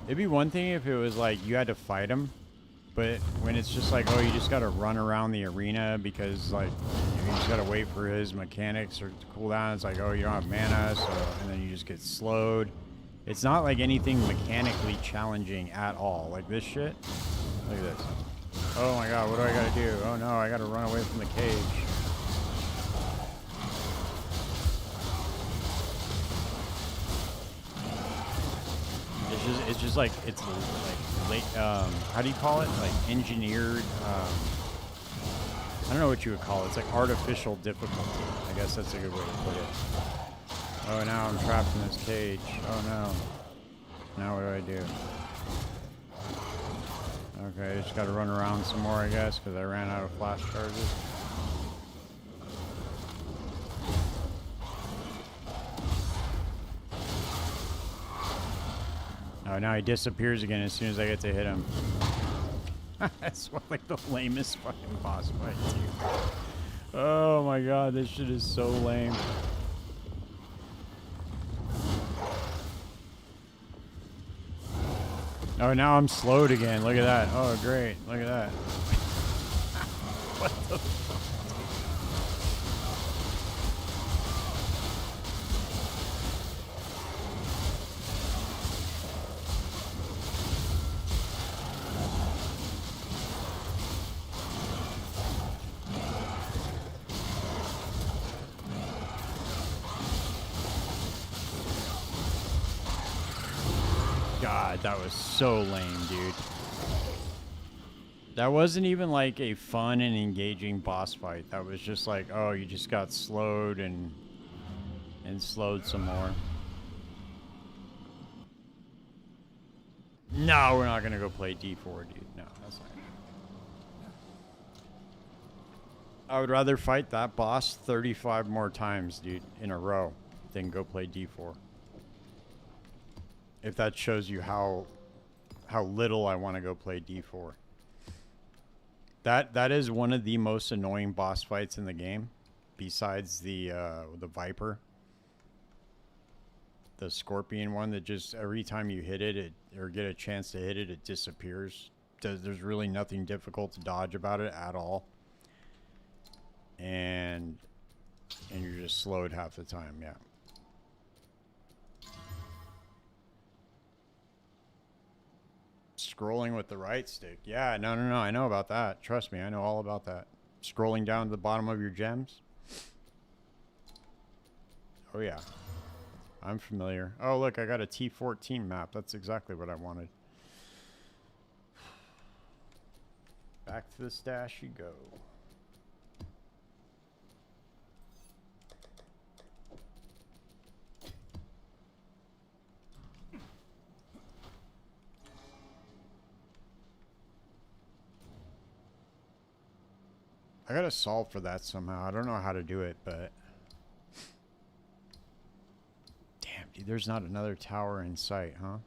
It'd be one thing if it was like you had to fight him, but when it's just like, oh, you just gotta run around the arena because like you just gotta wait for his mechanics or to cool down. It's like, oh, you don't have mana, so and then you just get slowed. It's not like anything mechanically challenging at all. Like this shit. Look at this. Oh my god, what do I gotta do? Oh no, I gotta run away from the cage. It's just like, it's like, how do you call it? Like engineered, I don't know what you would call it. It's like artificial difficulty. I guess that's a good way to put it. Oh, now I'm trapped in this cage. Oh no. Now what do I do? Okay, I just gotta run around some more, I guess, because I ran out of flash charges. Oh, now he disappears again as soon as I get to hit him. That's like the lamest fucking boss fight, dude. Oh my god, this shit is so lame. Oh, now I'm slowed again. Look at that. Oh, great. Look at that. What the fuck? God, that was so lame, dude. That wasn't even like a fun and engaging boss fight. That was just like, oh, you just got slowed and And slowed some more. No, we're not gonna go play D4, dude. No, that's not. I would rather fight that boss 35 more times, dude, in a row than go play D4. If that shows you how little I want to go play D4. That is one of the most annoying boss fights in the game, besides the Viper. The Scorpion one that just every time you hit it, or get a chance to hit it, it disappears. There's really nothing difficult to dodge about it at all. And you're just slowed half the time, yeah. Scrolling with the right stick. Yeah, no, I know about that. Trust me, I know all about that. Scrolling down to the bottom of your gems. Oh, yeah. I'm familiar. Oh, look, I got a T14 map. That's exactly what I wanted. Back to the stash you go. I gotta solve for that somehow. I don't know how to do it, but... Damn, dude, there's not another tower in sight, huh?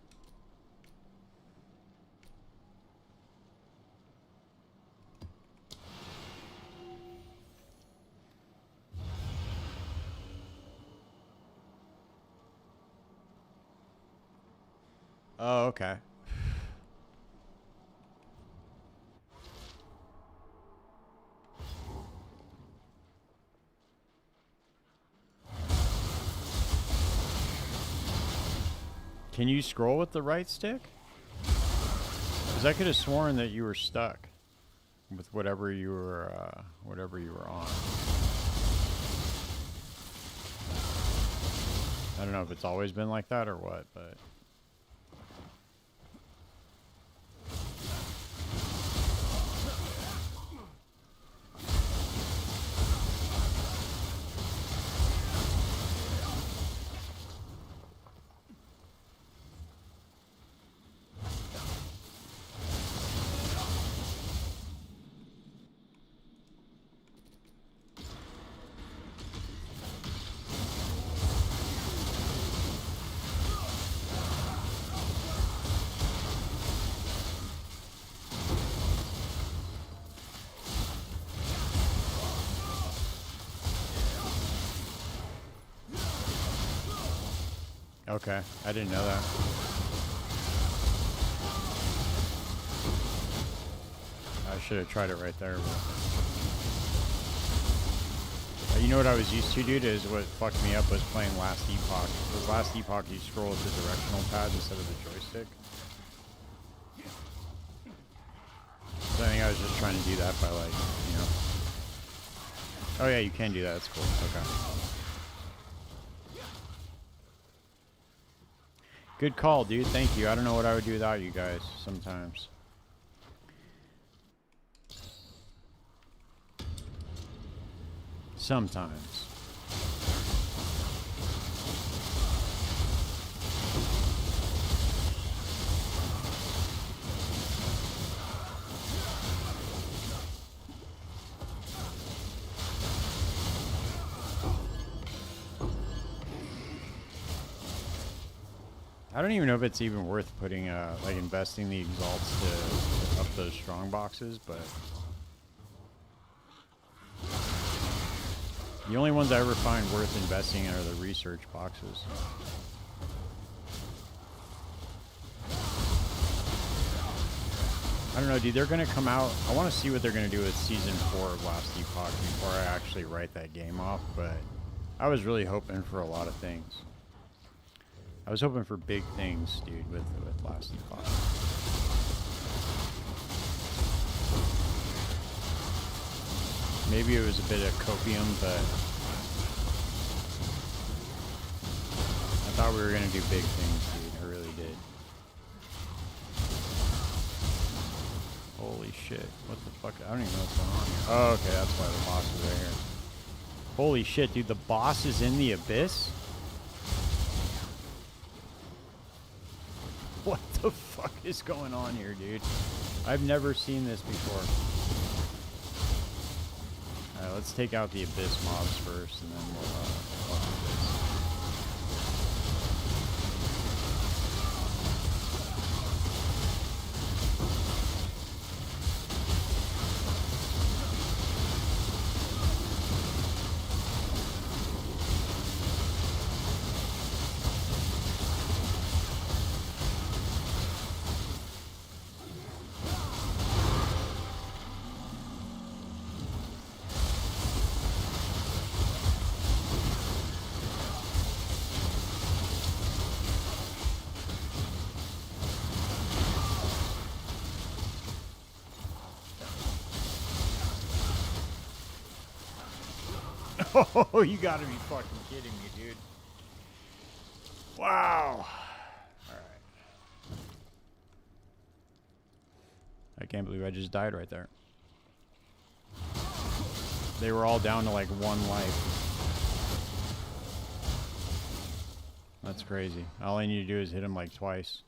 Oh, okay. Can you scroll with the right stick? Because I could have sworn that you were stuck with whatever you were on. I don't know if it's always been like that or what, but... Okay, I didn't know that. I should have tried it right there. But... you know what I was used to, dude, is what fucked me up was playing Last Epoch. Because Last Epoch, you scroll with the directional pad instead of the joystick. So I think I was just trying to do that by, like, you know. Oh yeah, you can do that. That's cool. Okay. Good call, dude. Thank you. I don't know what I would do without you guys sometimes. Sometimes. I don't even know if it's even worth putting, like, investing the exalts to up those strong boxes, but... the only ones I ever find worth investing in are the research boxes. I don't know, dude, they're gonna come out... I want to see what they're gonna do with Season 4 of Last Epoch before I actually write that game off, but... I was really hoping for a lot of things. I was hoping for big things, dude, with Last Epoch. Maybe it was a bit of copium, but I thought we were gonna do big things, dude. I really did. Holy shit! What the fuck? I don't even know what's going on here. Oh, okay, that's why the boss is right here. Holy shit, dude! The boss is in the abyss. the fuck is going on here, dude? I've never seen this before. Alright, let's take out the Abyss mobs first, and then we'll do this. Oh, you gotta be fucking kidding me, dude. Wow. Alright. I can't believe I just died right there. They were all down to like 1 life. That's crazy. All I need to do is hit him like twice.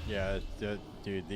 Yeah, dude,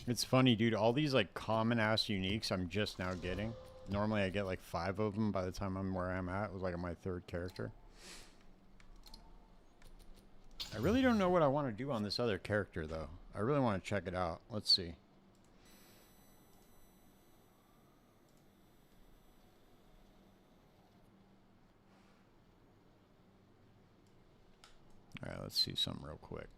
it's funny, dude. All these like common ass uniques I'm just now getting. Normally I get like 5 of them by the time I'm where I'm at. It was like my 3rd character. I really don't know what I want to do on this other character though. I really want to check it out. Let's see. Alright, let's see something real quick.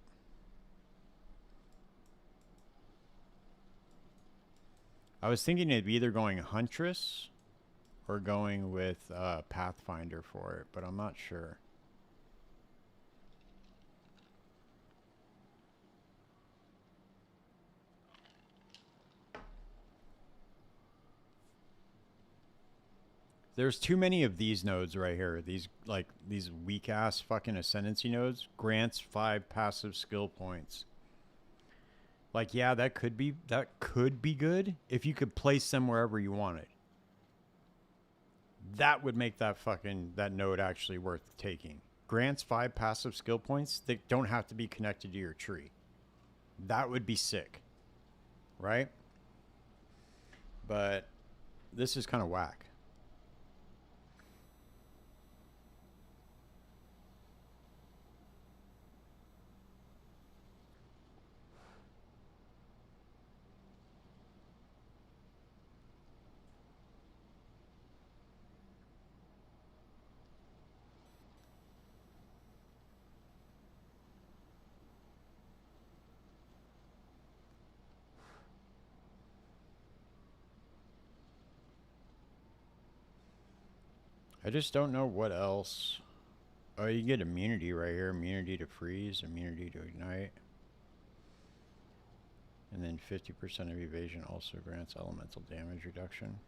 I was thinking it'd be either going Huntress or going with Pathfinder for it, but I'm not sure. There's too many of these nodes right here. These weak ass fucking ascendancy nodes. Grants 5 passive skill points. Like, yeah, that could be good if you could place them wherever you wanted. That would make that node actually worth taking. Grants 5 passive skill points that don't have to be connected to your tree. That would be sick. Right? But this is kind of whack. I just don't know what else. Oh, you get immunity right here. Immunity to freeze, immunity to ignite. And then 50% of evasion also grants elemental damage reduction.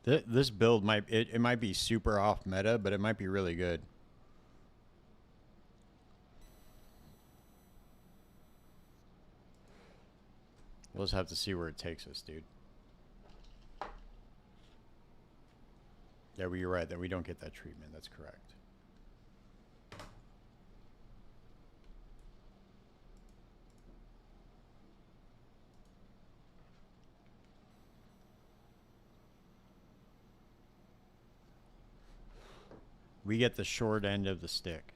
This build it might be super off meta, but it might be really good. We'll just have to see where it takes us, dude. Yeah, well, you're right that we don't get that treatment. That's correct. We get the short end of the stick.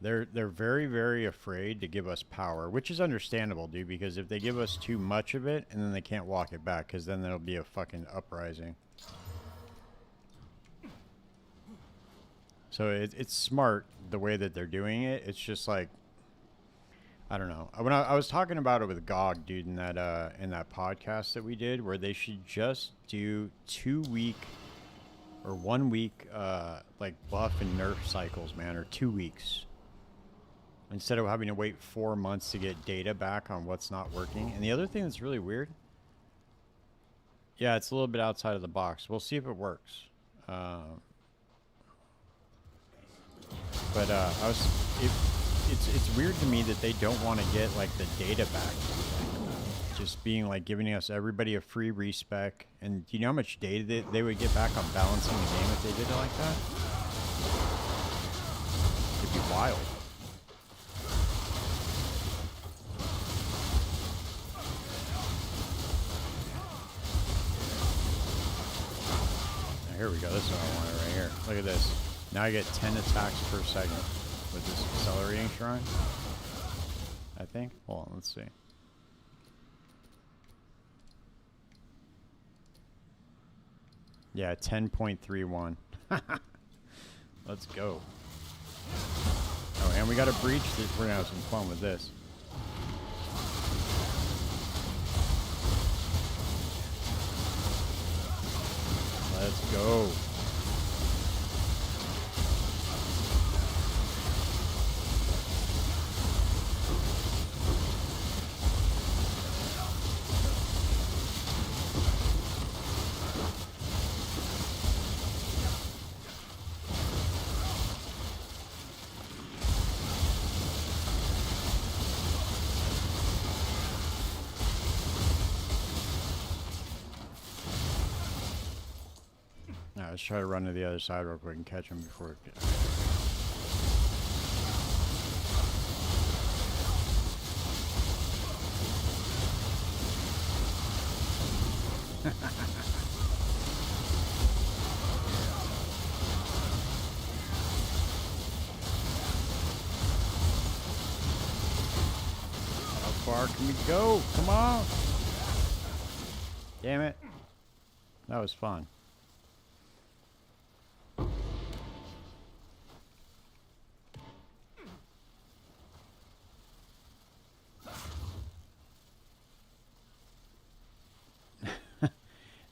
They're very, very afraid to give us power, which is understandable, dude, because if they give us too much of it, and then they can't walk it back, because then there'll be a fucking uprising. So it's smart the way that they're doing it. It's just like, I don't know. When I was talking about it with GOG, dude, in that podcast that we did, where they should just do 2 week or 1 week like buff and nerf cycles, man, or 2 weeks. Instead of having to wait 4 months to get data back on what's not working. And the other thing that's really weird, yeah, it's a little bit outside of the box. We'll see if it works. But it's weird to me that they don't want to get like the data back. Just being like giving us everybody a free respec. And do you know how much data they would get back on balancing the game if they did it like that? It'd be wild. Here we go. This is what I wanted right here. Look at this. Now I get 10 attacks per second with this accelerating shrine. I think. Hold on, let's see. Yeah, 10.31. Let's go. Oh, and we got a breach. We're gonna have some fun with this. Let's go. Let's try to run to the other side real quick and catch him before it gets... How far can we go? Come on! Damn it. That was fun.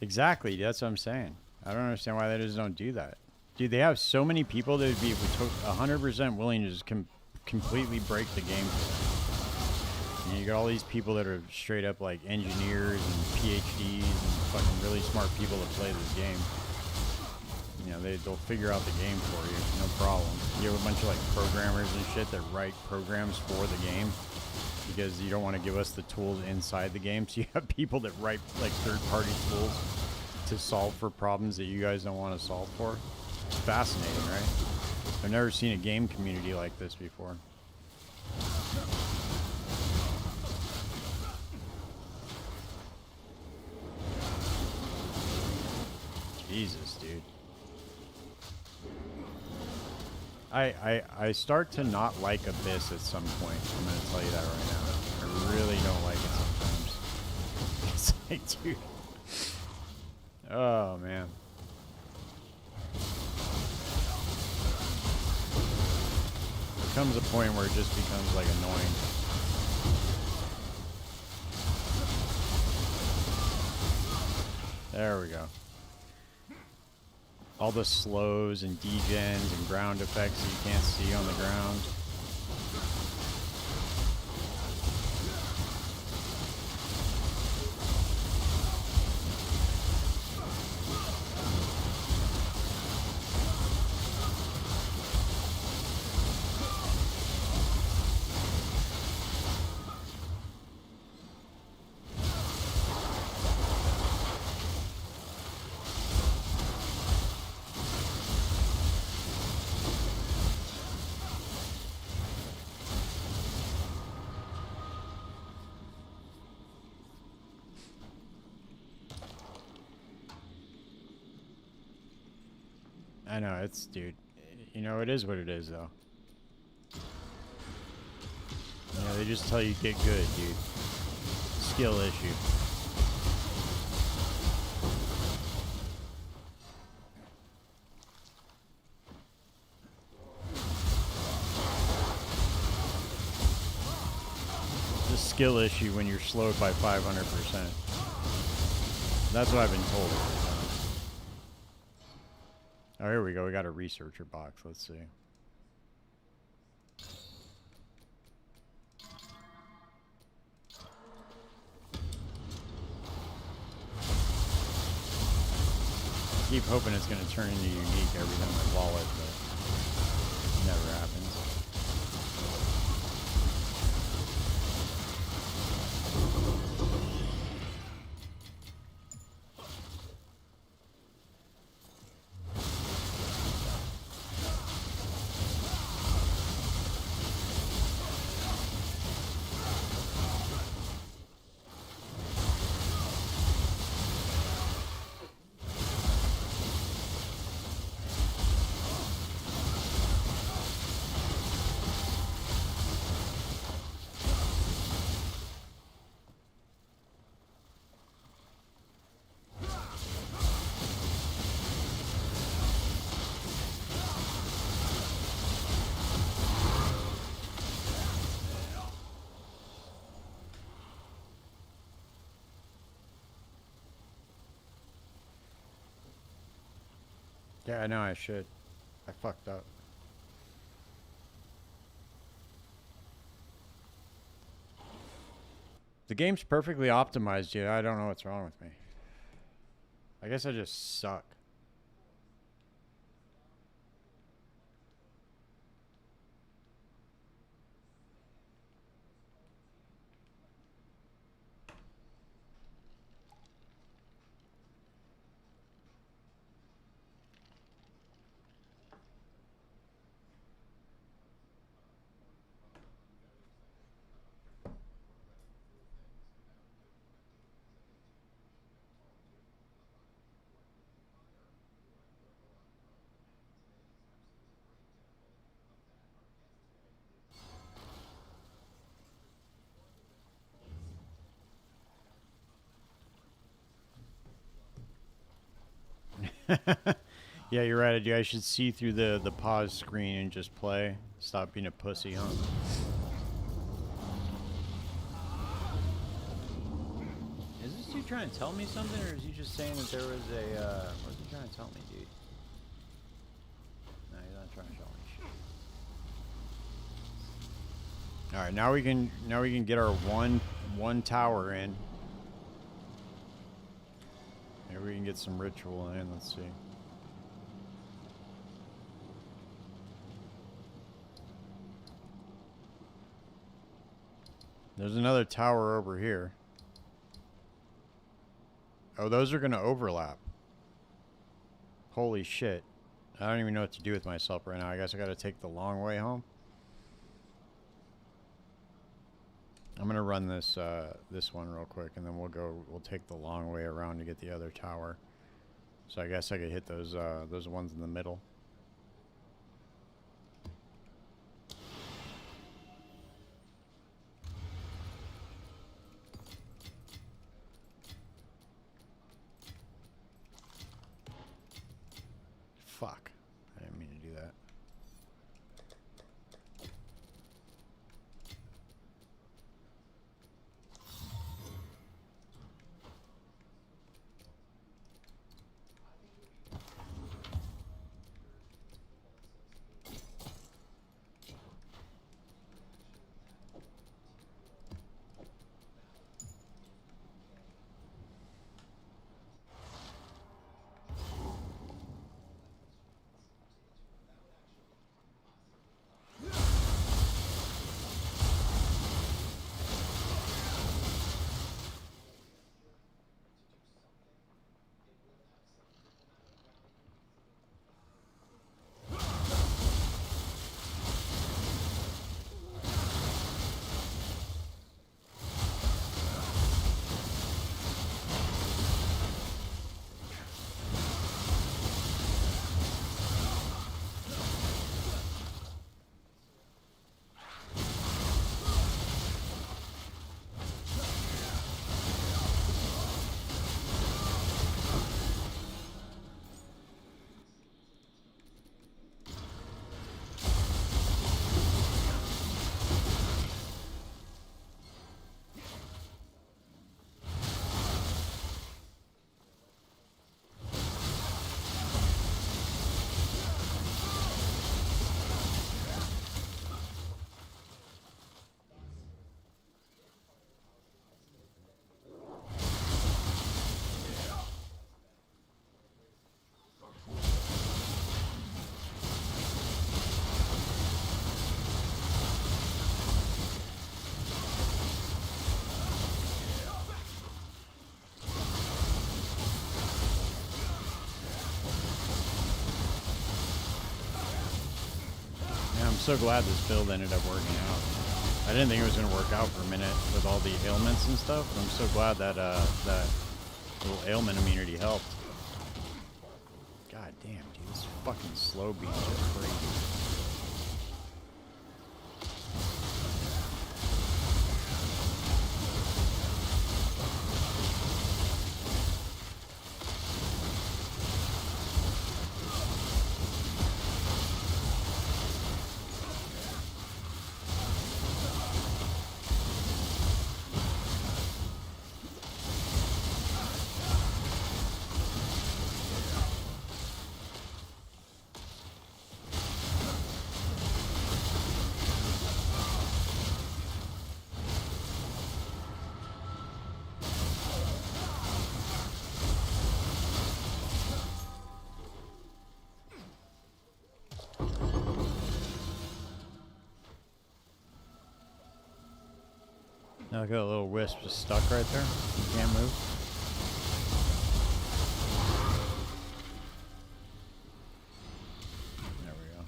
Exactly, that's what I'm saying. I don't understand why they just don't do that. Dude, they have so many people that would be 100% willing to just completely break the game for them. And you got all these people that are straight up like engineers and PhDs and fucking really smart people that play this game. You know, they'll figure out the game for you, no problem. You have a bunch of like programmers and shit that write programs for the game, because you don't want to give us the tools inside the game. So you have people that write like third-party tools to solve for problems that you guys don't want to solve for. It's fascinating, right? I've never seen a game community like this before. Jesus, dude. I start to not like Abyss at some point. I'm going to tell you that right now. I really don't like it sometimes. It's like, dude. Oh, man. There comes a point where it just becomes, like, annoying. There we go. All the slows and degens and ground effects that you can't see on the ground. I know, it's, dude. You know, it is what it is, though. You know, they just tell you get good, dude. Skill issue. It's a skill issue when you're slowed by 500%. That's what I've been told. Oh, here we go. We got a researcher box. Let's see. I keep hoping it's going to turn into unique every time I wallet, but it never happens. Yeah, I know I should. I fucked up. The game's perfectly optimized, yet I don't know what's wrong with me. I guess I just suck. Yeah, you're right. I should see through the pause screen and just play. Stop being a pussy, huh? Is this dude trying to tell me something, or is he just saying that there was a, what's he trying to tell me, dude? No, he's not trying to tell me shit. Alright, now we can get our one tower in. Maybe we can get some ritual in, let's see. There's another tower over here. Oh, those are going to overlap. Holy shit. I don't even know what to do with myself right now. I guess I got to take the long way home. I'm going to run this this one real quick, and then we'll take the long way around to get the other tower. So I guess I could hit those ones in the middle. Fuck. I didn't mean to do that. so glad this build ended up working out. I didn't think it was going to work out for a minute with all the ailments and stuff, but I'm so glad that that little ailment immunity helped. God damn, dude, this fucking slow beams are crazy. Now look at a little wisp just stuck right there. You can't move. There we go.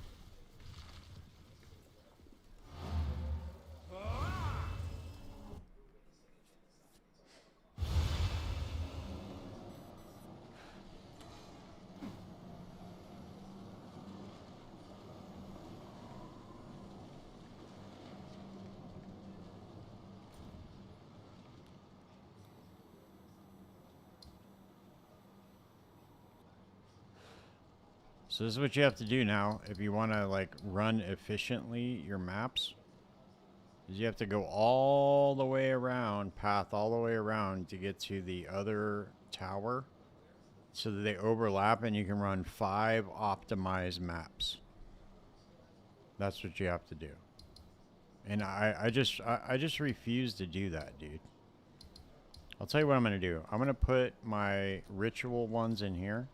So this is what you have to do now if you want to like run efficiently your maps. Is you have to go all the way around, path all the way around to get to the other tower so that they overlap and you can run 5 optimized maps. That's what you have to do. And I just refuse to do that, dude. I'll tell you what I'm going to do. I'm going to put my ritual ones in here.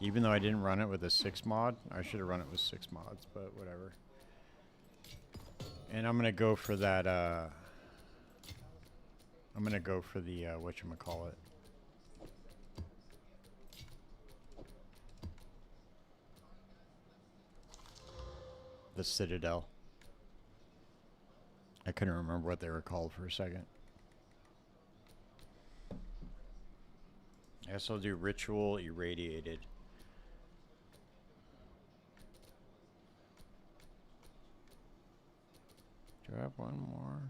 Even though I didn't run it with a 6 mod. I should have run it with 6 mods, but whatever. And I'm going to go for that, I'm going to go for the, whatchamacallit. The Citadel. I couldn't remember what they were called for a second. I guess I'll do Ritual Irradiated. Do I have one more?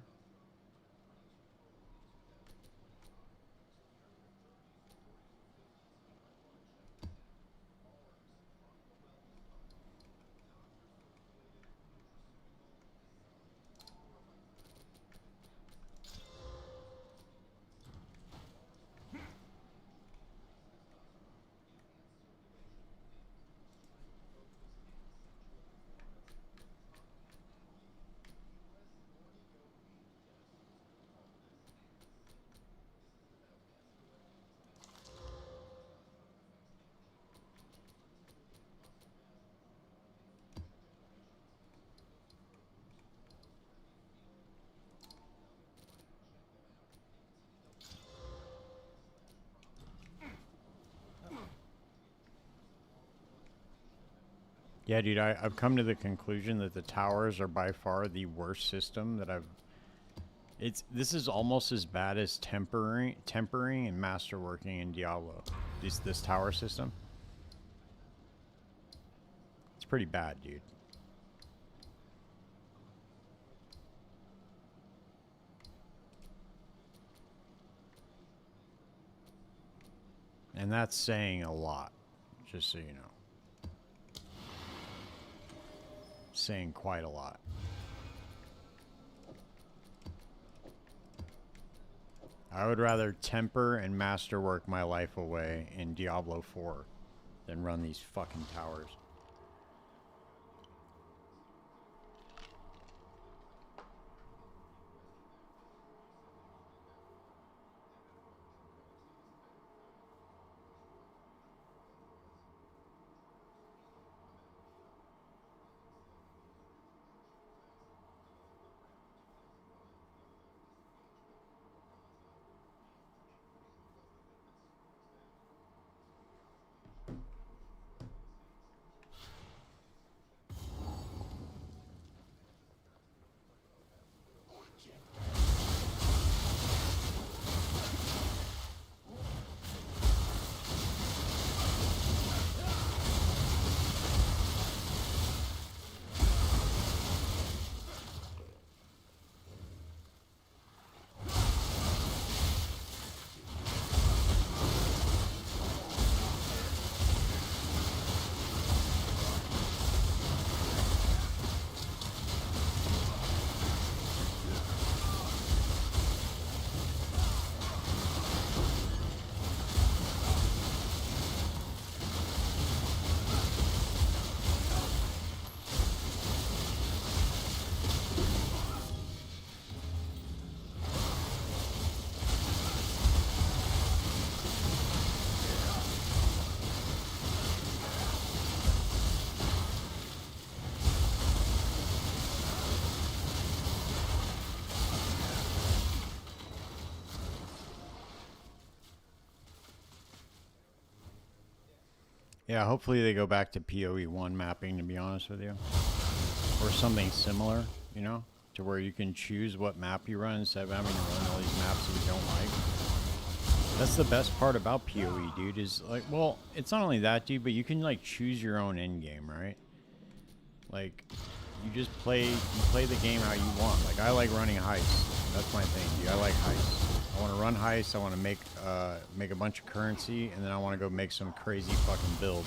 Yeah, dude, I've come to the conclusion that the towers are by far the worst system that I've... This is almost as bad as tempering and masterworking in Diablo. This tower system. It's pretty bad, dude. And that's saying a lot, just so you know. Saying quite a lot. I would rather temper and masterwork my life away in Diablo 4 than run these fucking towers. Yeah, hopefully they go back to PoE1 mapping, to be honest with you. Or something similar, you know? To where you can choose what map you run instead of having to run all these maps that you don't like. That's the best part about PoE, dude, is like, well, it's not only that, dude, but you can like choose your own end game, right? Like, you just play the game how you want. Like, I like running heists. That's my thing, dude. I like heists. I want to run heists. I want to make a bunch of currency, and then I want to go make some crazy fucking build.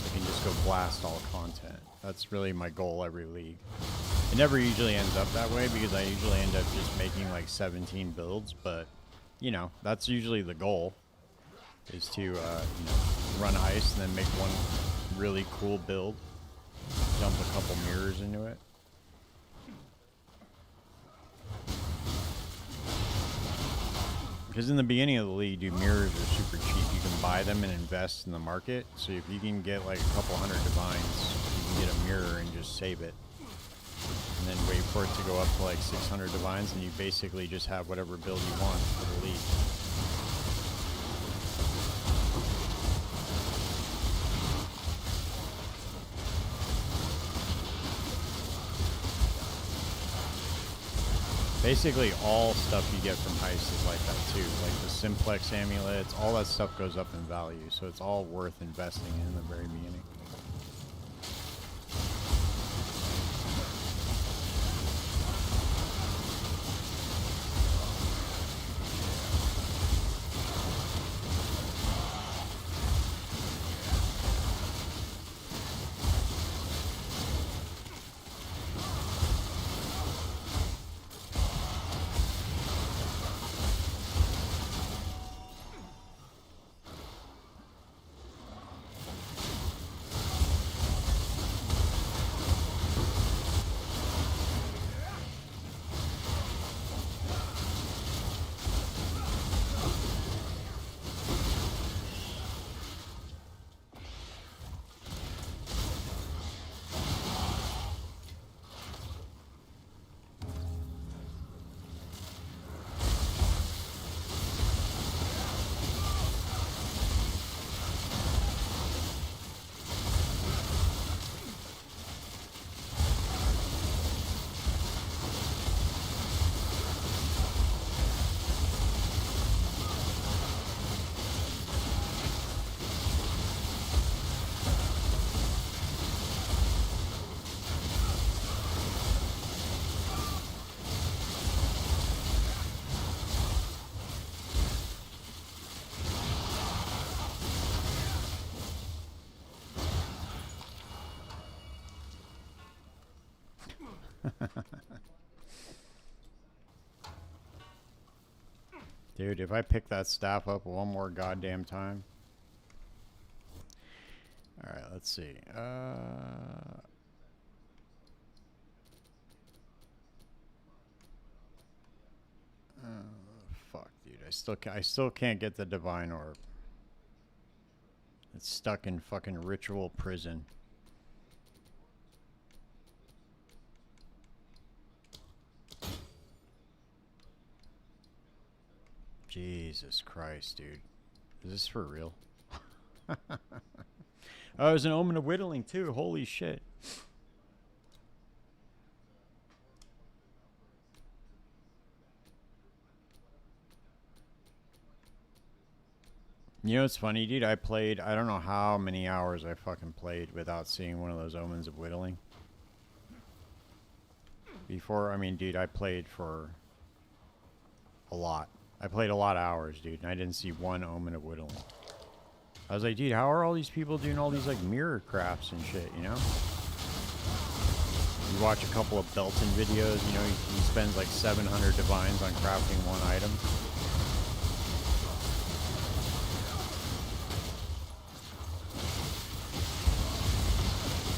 I can just go blast all content. That's really my goal every league. It never usually ends up that way because I usually end up just making like 17 builds, but you know, that's usually the goal, is to, you know, run heists and then make one really cool build, dump a couple mirrors into it. Because in the beginning of the league, dude, mirrors are super cheap. You can buy them and invest in the market. So if you can get like a couple hundred divines, you can get a mirror and just save it. And then wait for it to go up to like 600 divines, and you basically just have whatever build you want for the league. Basically all stuff you get from heists is like that too. Like the simplex amulets, all that stuff goes up in value. So it's all worth investing in the very beginning. Dude, if I pick that staff up one more goddamn time. Alright, let's see. Fuck, dude. I still can't get the divine orb. It's stuck in fucking ritual prison. Jesus Christ, dude. Is this for real? Oh, there's an omen of whittling too. Holy shit. You know what's funny, dude? I don't know how many hours I fucking played without seeing one of those omens of whittling. Before, I mean, dude, I played for a lot. I played a lot of hours, dude, and I didn't see one omen of whittling. I was like, dude, how are all these people doing all these, like, mirror crafts and shit, you know? You watch a couple of Belton videos, you know, he spends like 700 divines on crafting one item.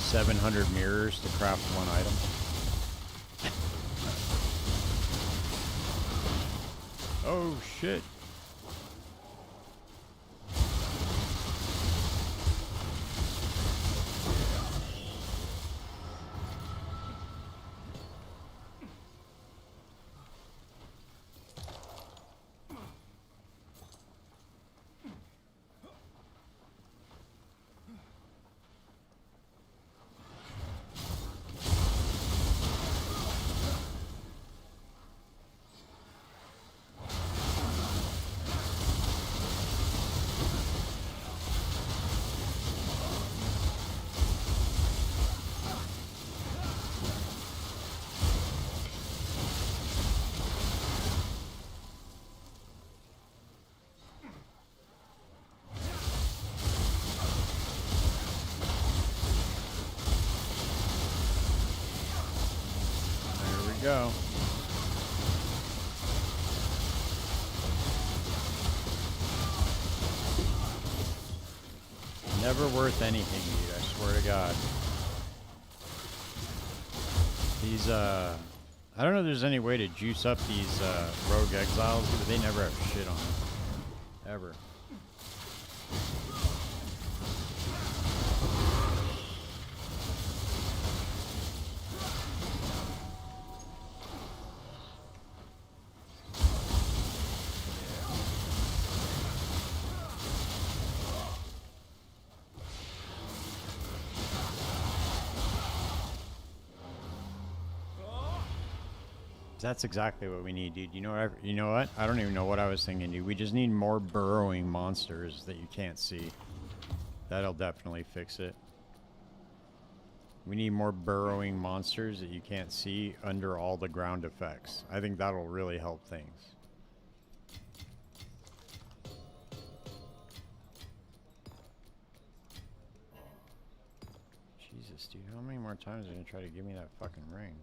$700 mirrors to craft one item. Oh shit. Never worth anything, dude. I swear to God. These, I don't know if there's any way to juice up these, rogue exiles, but they never have shit on them. Ever. That's exactly what we need, dude. You know what? I don't even know what I was thinking, dude. We just need more burrowing monsters that you can't see. That'll definitely fix it. We need more burrowing monsters that you can't see under all the ground effects. I think that'll really help things. Jesus, dude. How many more times are you gonna try to give me that fucking ring?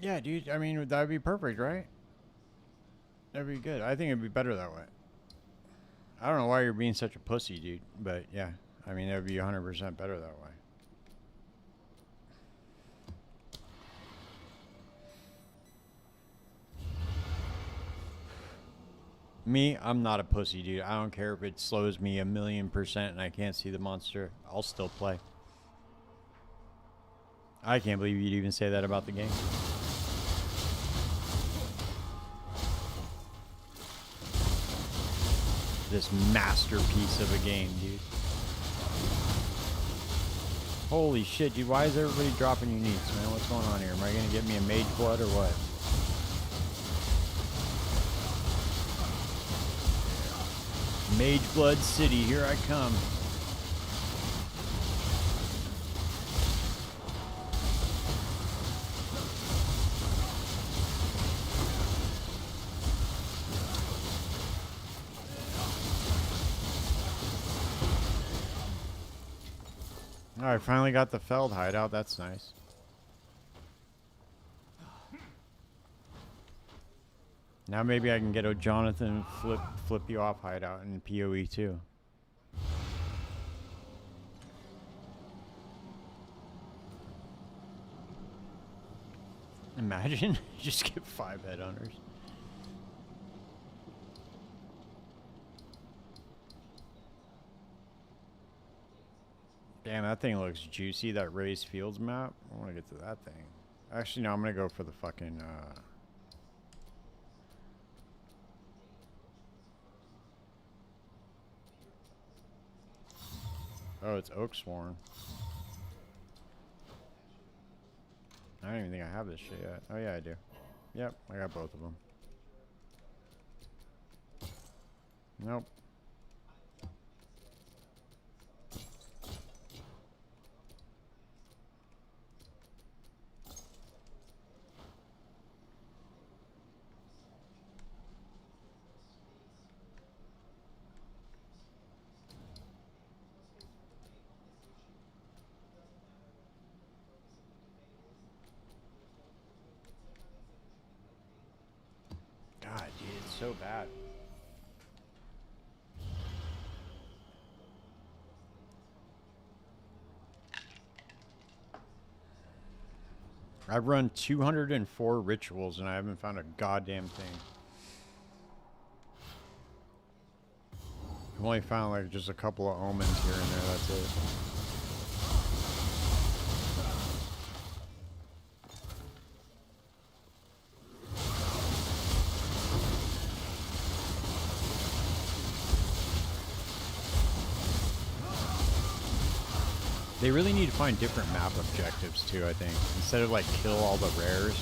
Yeah, dude. I mean, that'd be perfect, right? That'd be good. I think it'd be better that way. I don't know why you're being such a pussy, dude. But yeah, I mean, it'd be 100% better that way. Me, I'm not a pussy, dude. I don't care if it slows me 1,000,000% and I can't see the monster. I'll still play. I can't believe you'd even say that about the game. This masterpiece of a game, dude. Holy shit, dude. Why is everybody dropping uniques, man? What's going on here? Am I going to get me a mage blood or what? Mage Blood City, here I come. Alright, finally got the Feld hideout. That's nice. Now maybe I can get a Jonathan flip you off hideout in PoE too. Imagine just get 5 headhunters. Damn, that thing looks juicy, that raised fields map. I want to get to that thing. Actually, no, I'm going to go for the fucking... Oh, it's Oaksworn. I don't even think I have this shit yet. Oh, yeah, I do. Yep, I got both of them. Nope. God, dude, it's so bad. I've run 204 rituals and I haven't found a goddamn thing. I've only found like just a couple of omens here and there, that's it. They really need to find different map objectives too, I think. Instead of like kill all the rares,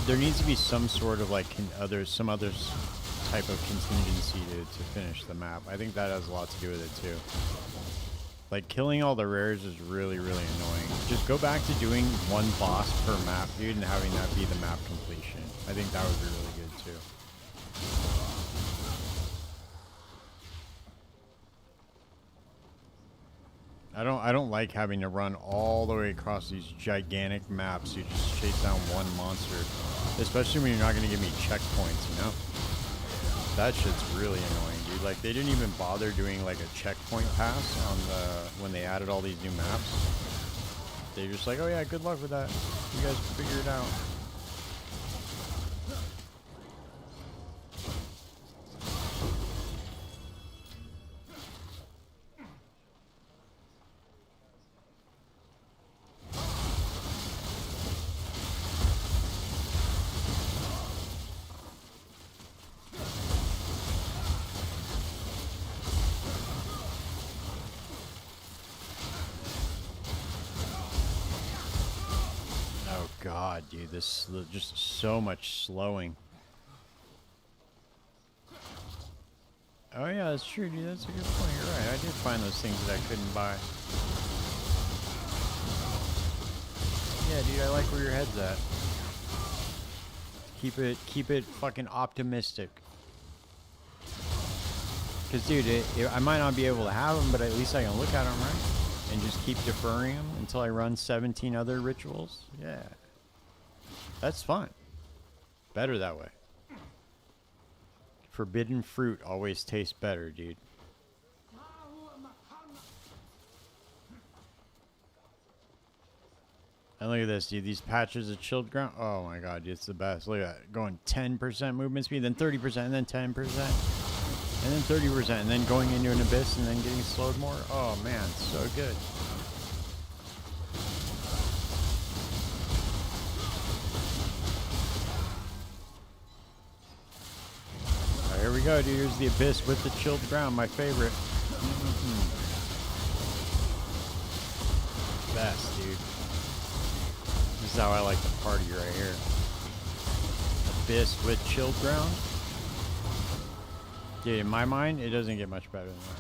there needs to be some sort of like some other type of contingency to finish the map. I think that has a lot to do with it too. Like killing all the rares is really, really annoying. Just go back to doing one boss per map, dude, and having that be the map completion. I think that would be really good too. I don't like having to run all the way across these gigantic maps. You just chase down one monster, especially when you're not going to give me checkpoints, you know? That shit's really annoying, dude. Like, they didn't even bother doing like a checkpoint pass on when they added all these new maps. They're just like, oh yeah, good luck with that. You guys figure it out. God, dude, this just so much slowing. Oh yeah, that's true, dude. That's a good point. You're right. I did find those things that I couldn't buy. Yeah, dude, I like where your head's at. Keep it fucking optimistic. Cause, dude, I might not be able to have them, but at least I can look at them, right? And just keep deferring them until I run 17 other rituals. Yeah. That's fine. Better that way. Forbidden fruit always tastes better, dude. And look at this, dude. These patches of chilled ground. Oh my god, dude, it's the best. Look at that. Going 10% movement speed, then 30%, and then 10%. And then 30%, and then going into an abyss, and then getting slowed more. Oh man, so good. Here we go, dude. Here's the abyss with the chilled ground, my favorite. Best, dude. This is how I like to party right here. Abyss with chilled ground. Yeah, in my mind, it doesn't get much better than that.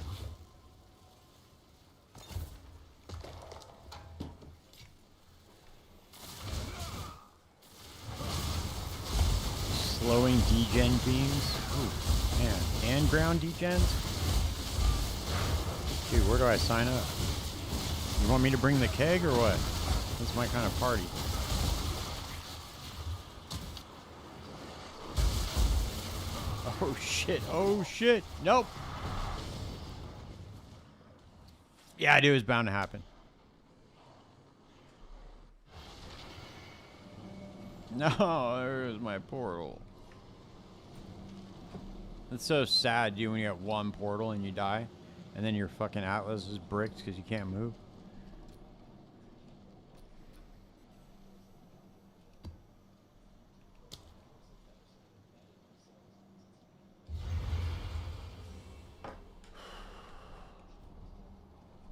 Slowing degen beams. Ooh, man. And ground degens? Dude, where do I sign up? You want me to bring the keg or what? This is my kind of party. Oh shit, oh shit, nope. Yeah, I knew it was bound to happen. No, there's my portal. It's so sad, dude, when you have one portal and you die, and then your fucking Atlas is bricked because you can't move.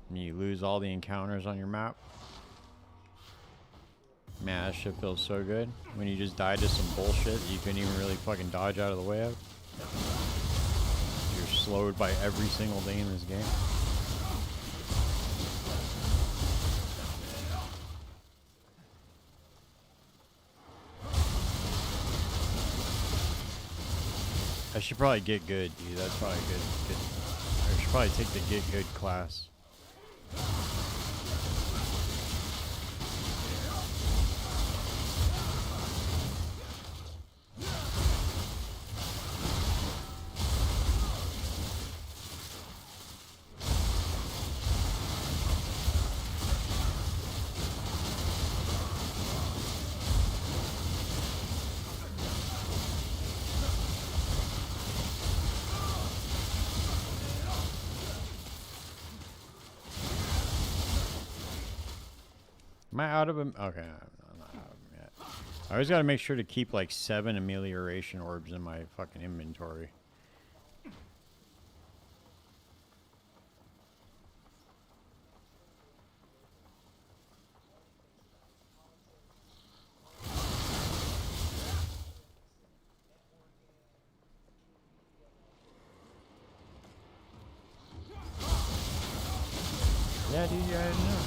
And you lose all the encounters on your map. Man, that shit feels so good. When you just died to some bullshit that you couldn't even really fucking dodge out of the way of. You're slowed by every single thing in this game. I should probably get good, dude. That's probably good. I should probably take the get good class. Am I out of them? Okay, I'm not out of them yet. I always gotta make sure to keep like 7 amelioration orbs in my fucking inventory. Yeah, dude, yeah, I didn't know.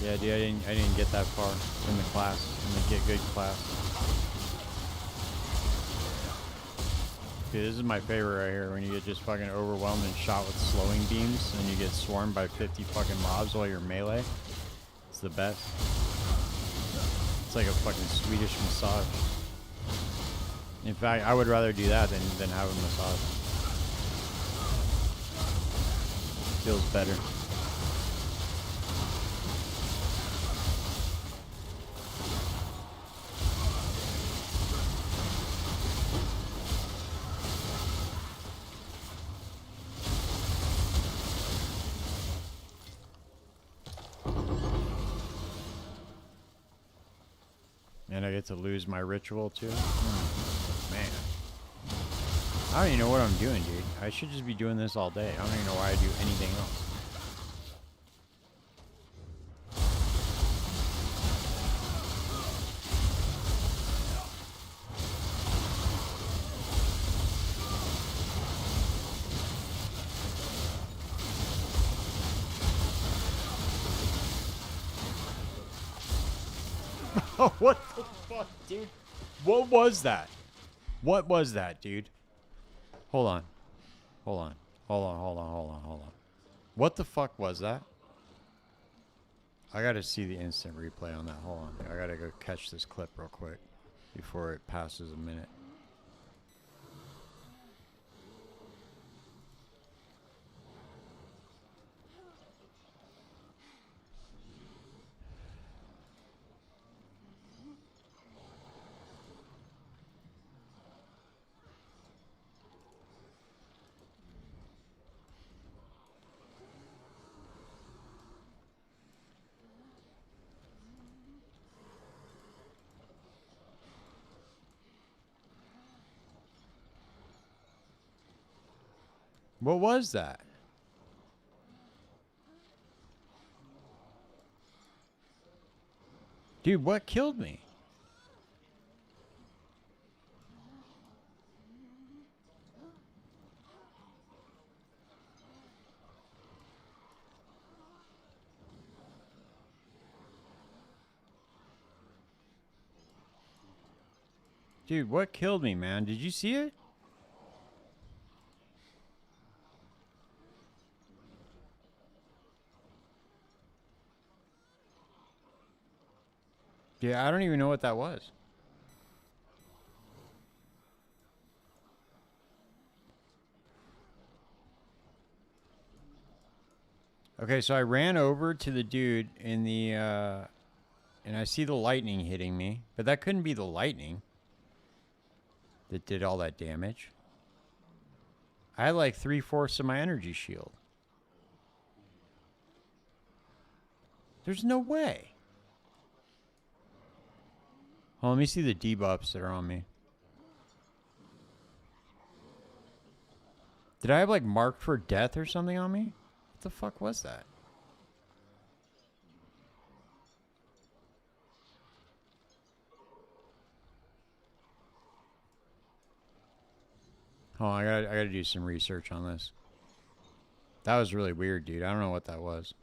Yeah, dude, I didn't get that far in the class, in the get good class. Dude, this is my favorite right here, when you get just fucking overwhelmed and shot with slowing beams, and you get swarmed by 50 fucking mobs while you're melee. It's the best. It's like a fucking Swedish massage. In fact, I would rather do that than have a massage. Feels better. And I get to lose my ritual too. Man. I don't even know what I'm doing, dude. I should just be doing this all day. I don't even know why I do anything else. What the fuck, dude? What was that? What was that, dude? Hold on. Hold on. Hold on, hold on, hold on, hold on. What the fuck was that? I gotta see the instant replay on that. Hold on. I gotta go catch this clip real quick before it passes a minute. What was that? Dude, what killed me? Dude, what killed me, man? Did you see it? Yeah, I don't even know what that was. Okay, so I ran over to the dude in the, and I see the lightning hitting me, but that couldn't be the lightning that did all that damage. I had like 3/4 of my energy shield. There's no way. Oh, let me see the debuffs that are on me. Did I have like marked for death or something on me? What the fuck was that? Oh, I gotta do some research on this. That was really weird, dude. I don't know what that was.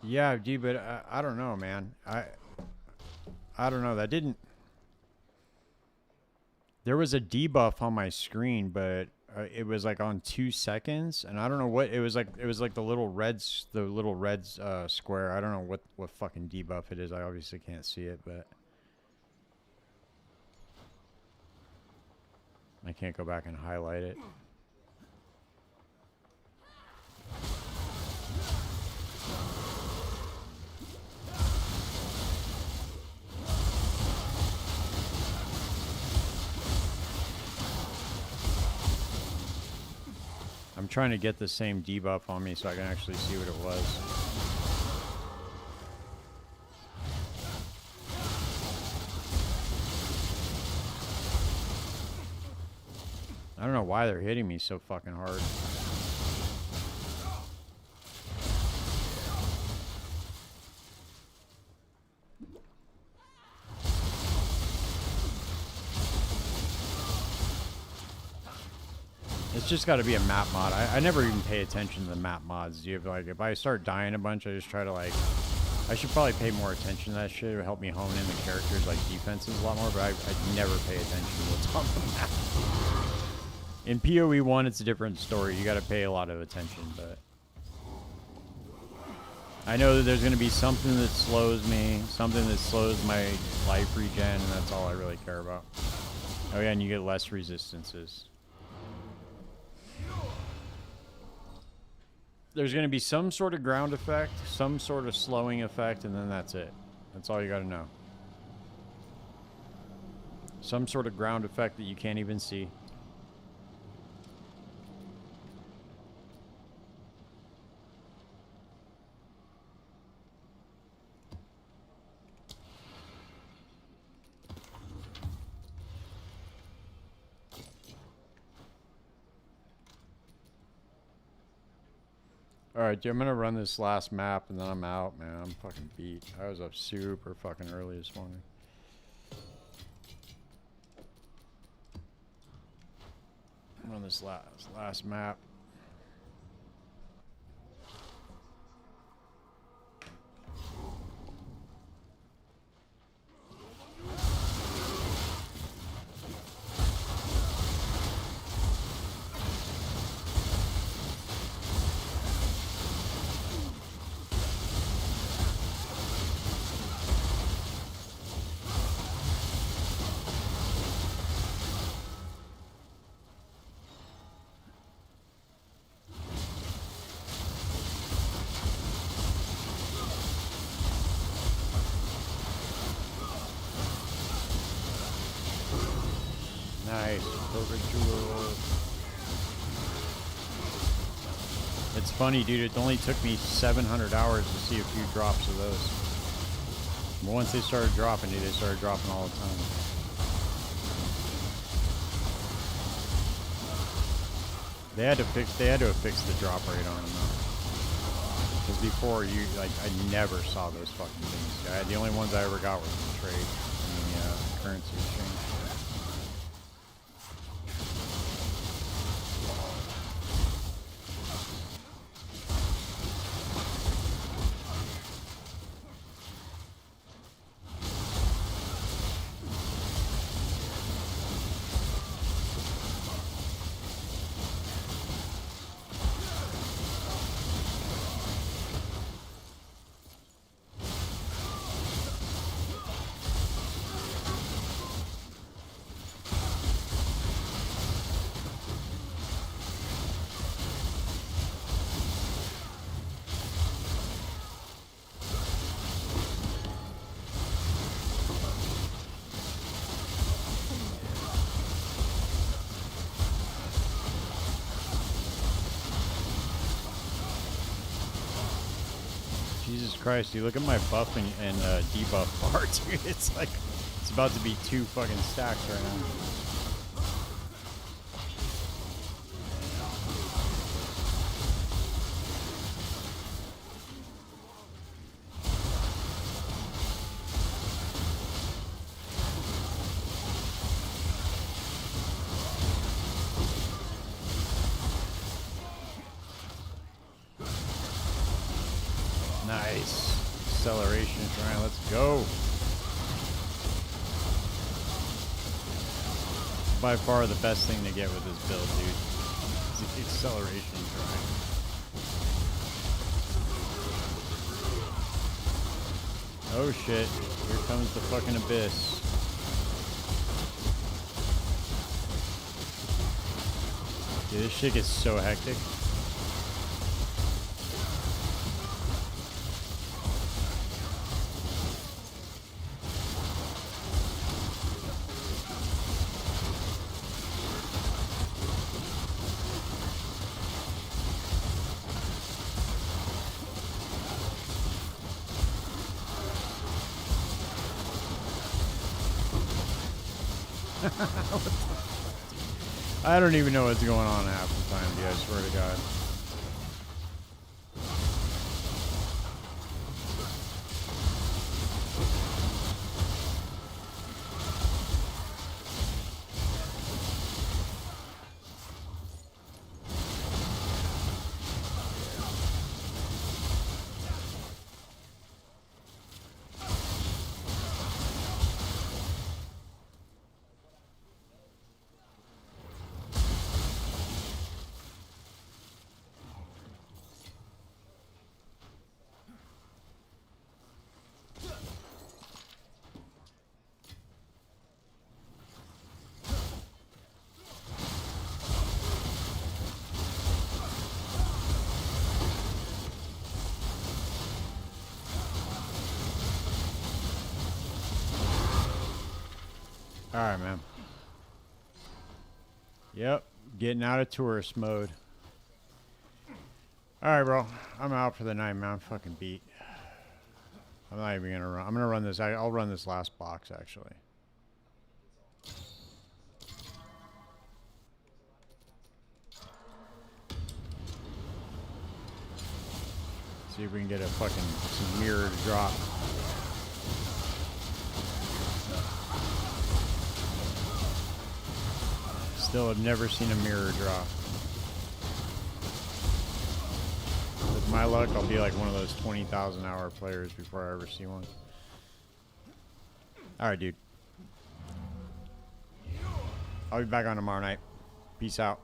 Yeah, dude, but I don't know, man. I don't know. That didn't. There was a debuff on my screen, but it was like on 2 seconds, and I don't know what it was like. It was like the little reds, square. I don't know what fucking debuff it is. I obviously can't see it, but I can't go back and highlight it. I'm trying to get the same debuff on me so I can actually see what it was. I don't know why they're hitting me so fucking hard. It's just got to be a map mod. I never even pay attention to the map mods. You have, like, if I start dying a bunch, I just try to, like, I should probably pay more attention to that shit. It would help me hone in the characters, like defenses a lot more, but I never pay attention to what's on the map. In PoE 1, it's a different story. You got to pay a lot of attention, but I know that there's going to be something that slows me, something that slows my life regen, and that's all I really care about. Oh yeah, and you get less resistances. There's going to be some sort of ground effect, some sort of slowing effect, and then that's it. That's all you got to know. Some sort of ground effect that you can't even see. Alright, I'm gonna run this last map and then I'm out, man. I'm fucking beat. I was up super fucking early this morning. Run this last map. Nice. Perfect jewel. It's funny, dude. It only took me 700 hours to see a few drops of those. But once they started dropping, dude, they started dropping all the time. They had to have fixed the drop rate on them though. Because before I never saw those fucking things. The only ones I ever got were from trade and the currency exchange. Jesus Christ, dude, look at my buff and debuff bar, dude. It's like, it's about to be 2 fucking stacks right now. Nice. Acceleration trying. Let's go. By far the best thing to get with this build, dude. It's the acceleration trying. Oh shit. Here comes the fucking abyss. Dude, this shit gets so hectic. I don't even know what's going on half the time, dude. I swear to God. Alright, man. Yep. Getting out of tourist mode. Alright, bro. I'm out for the night, man. I'm fucking beat. I'm not even gonna run. I'm gonna run this. I'll run this last box, actually. See if we can get a fucking some mirror to drop. Still have never seen a mirror drop. With my luck, I'll be like one of those 20,000 hour players before I ever see one. Alright, dude. I'll be back on tomorrow night. Peace out.